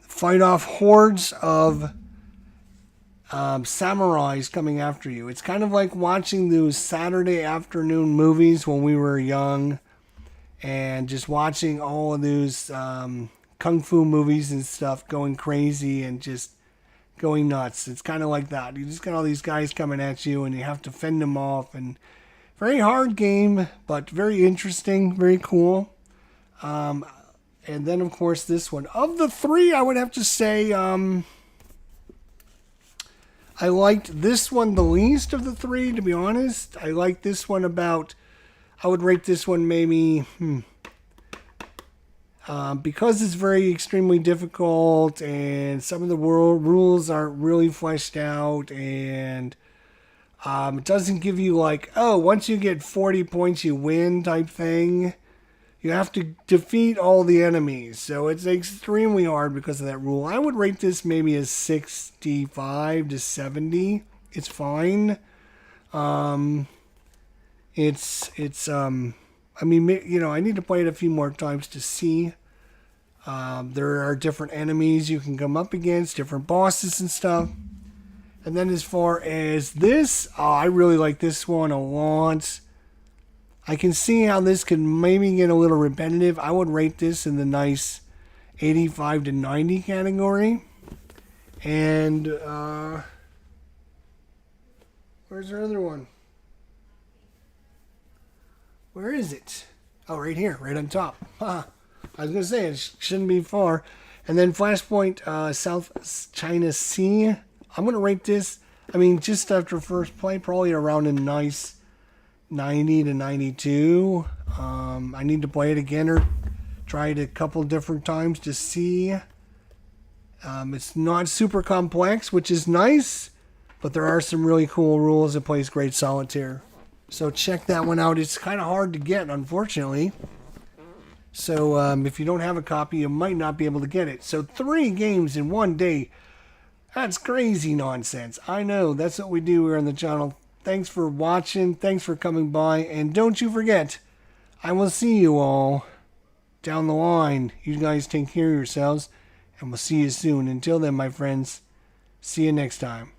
fight off hordes of samurais coming after you. It's kind of like watching those Saturday afternoon movies when we were young and just watching all of those kung fu movies and stuff, going crazy and just going nuts. It's kind of like that. You just got all these guys coming at you and you have to fend them off. And very hard game, but very interesting, very cool. And then, of course, this one. Of the 3, I would have to say I liked this one the least of the 3, to be honest. I liked this one I would rate this one maybe, because it's very extremely difficult and some of the rules aren't really fleshed out, and it doesn't give you like, oh, once you get 40 points you win type thing. You have to defeat all the enemies, so it's extremely hard because of that rule. I would rate this maybe as 65 to 70. It's fine. It's I mean, you know, I need to play it a few more times to see. There are different enemies you can come up against, different bosses and stuff. And then as far as this, I really like this one a lot. I can see how this could maybe get a little repetitive. I would rate this in the nice 85 to 90 category. And where's our other one? Where is it? Oh, right here, right on top. I was going to say, it shouldn't be far. And then Flashpoint South China Sea. I'm going to rate this, I mean, just after first play, probably around a nice 90 to 92. I need to play it again or try it a couple different times to see. It's not super complex, which is nice, but there are some really cool rules. It plays great solitaire. So check that one out. It's kind of hard to get, unfortunately. So if you don't have a copy, you might not be able to get it. So 3 games in one day. That's crazy nonsense. I know. That's what we do here on the channel. Thanks for watching. Thanks for coming by. And don't you forget, I will see you all down the line. You guys take care of yourselves. And we'll see you soon. Until then, my friends, see you next time.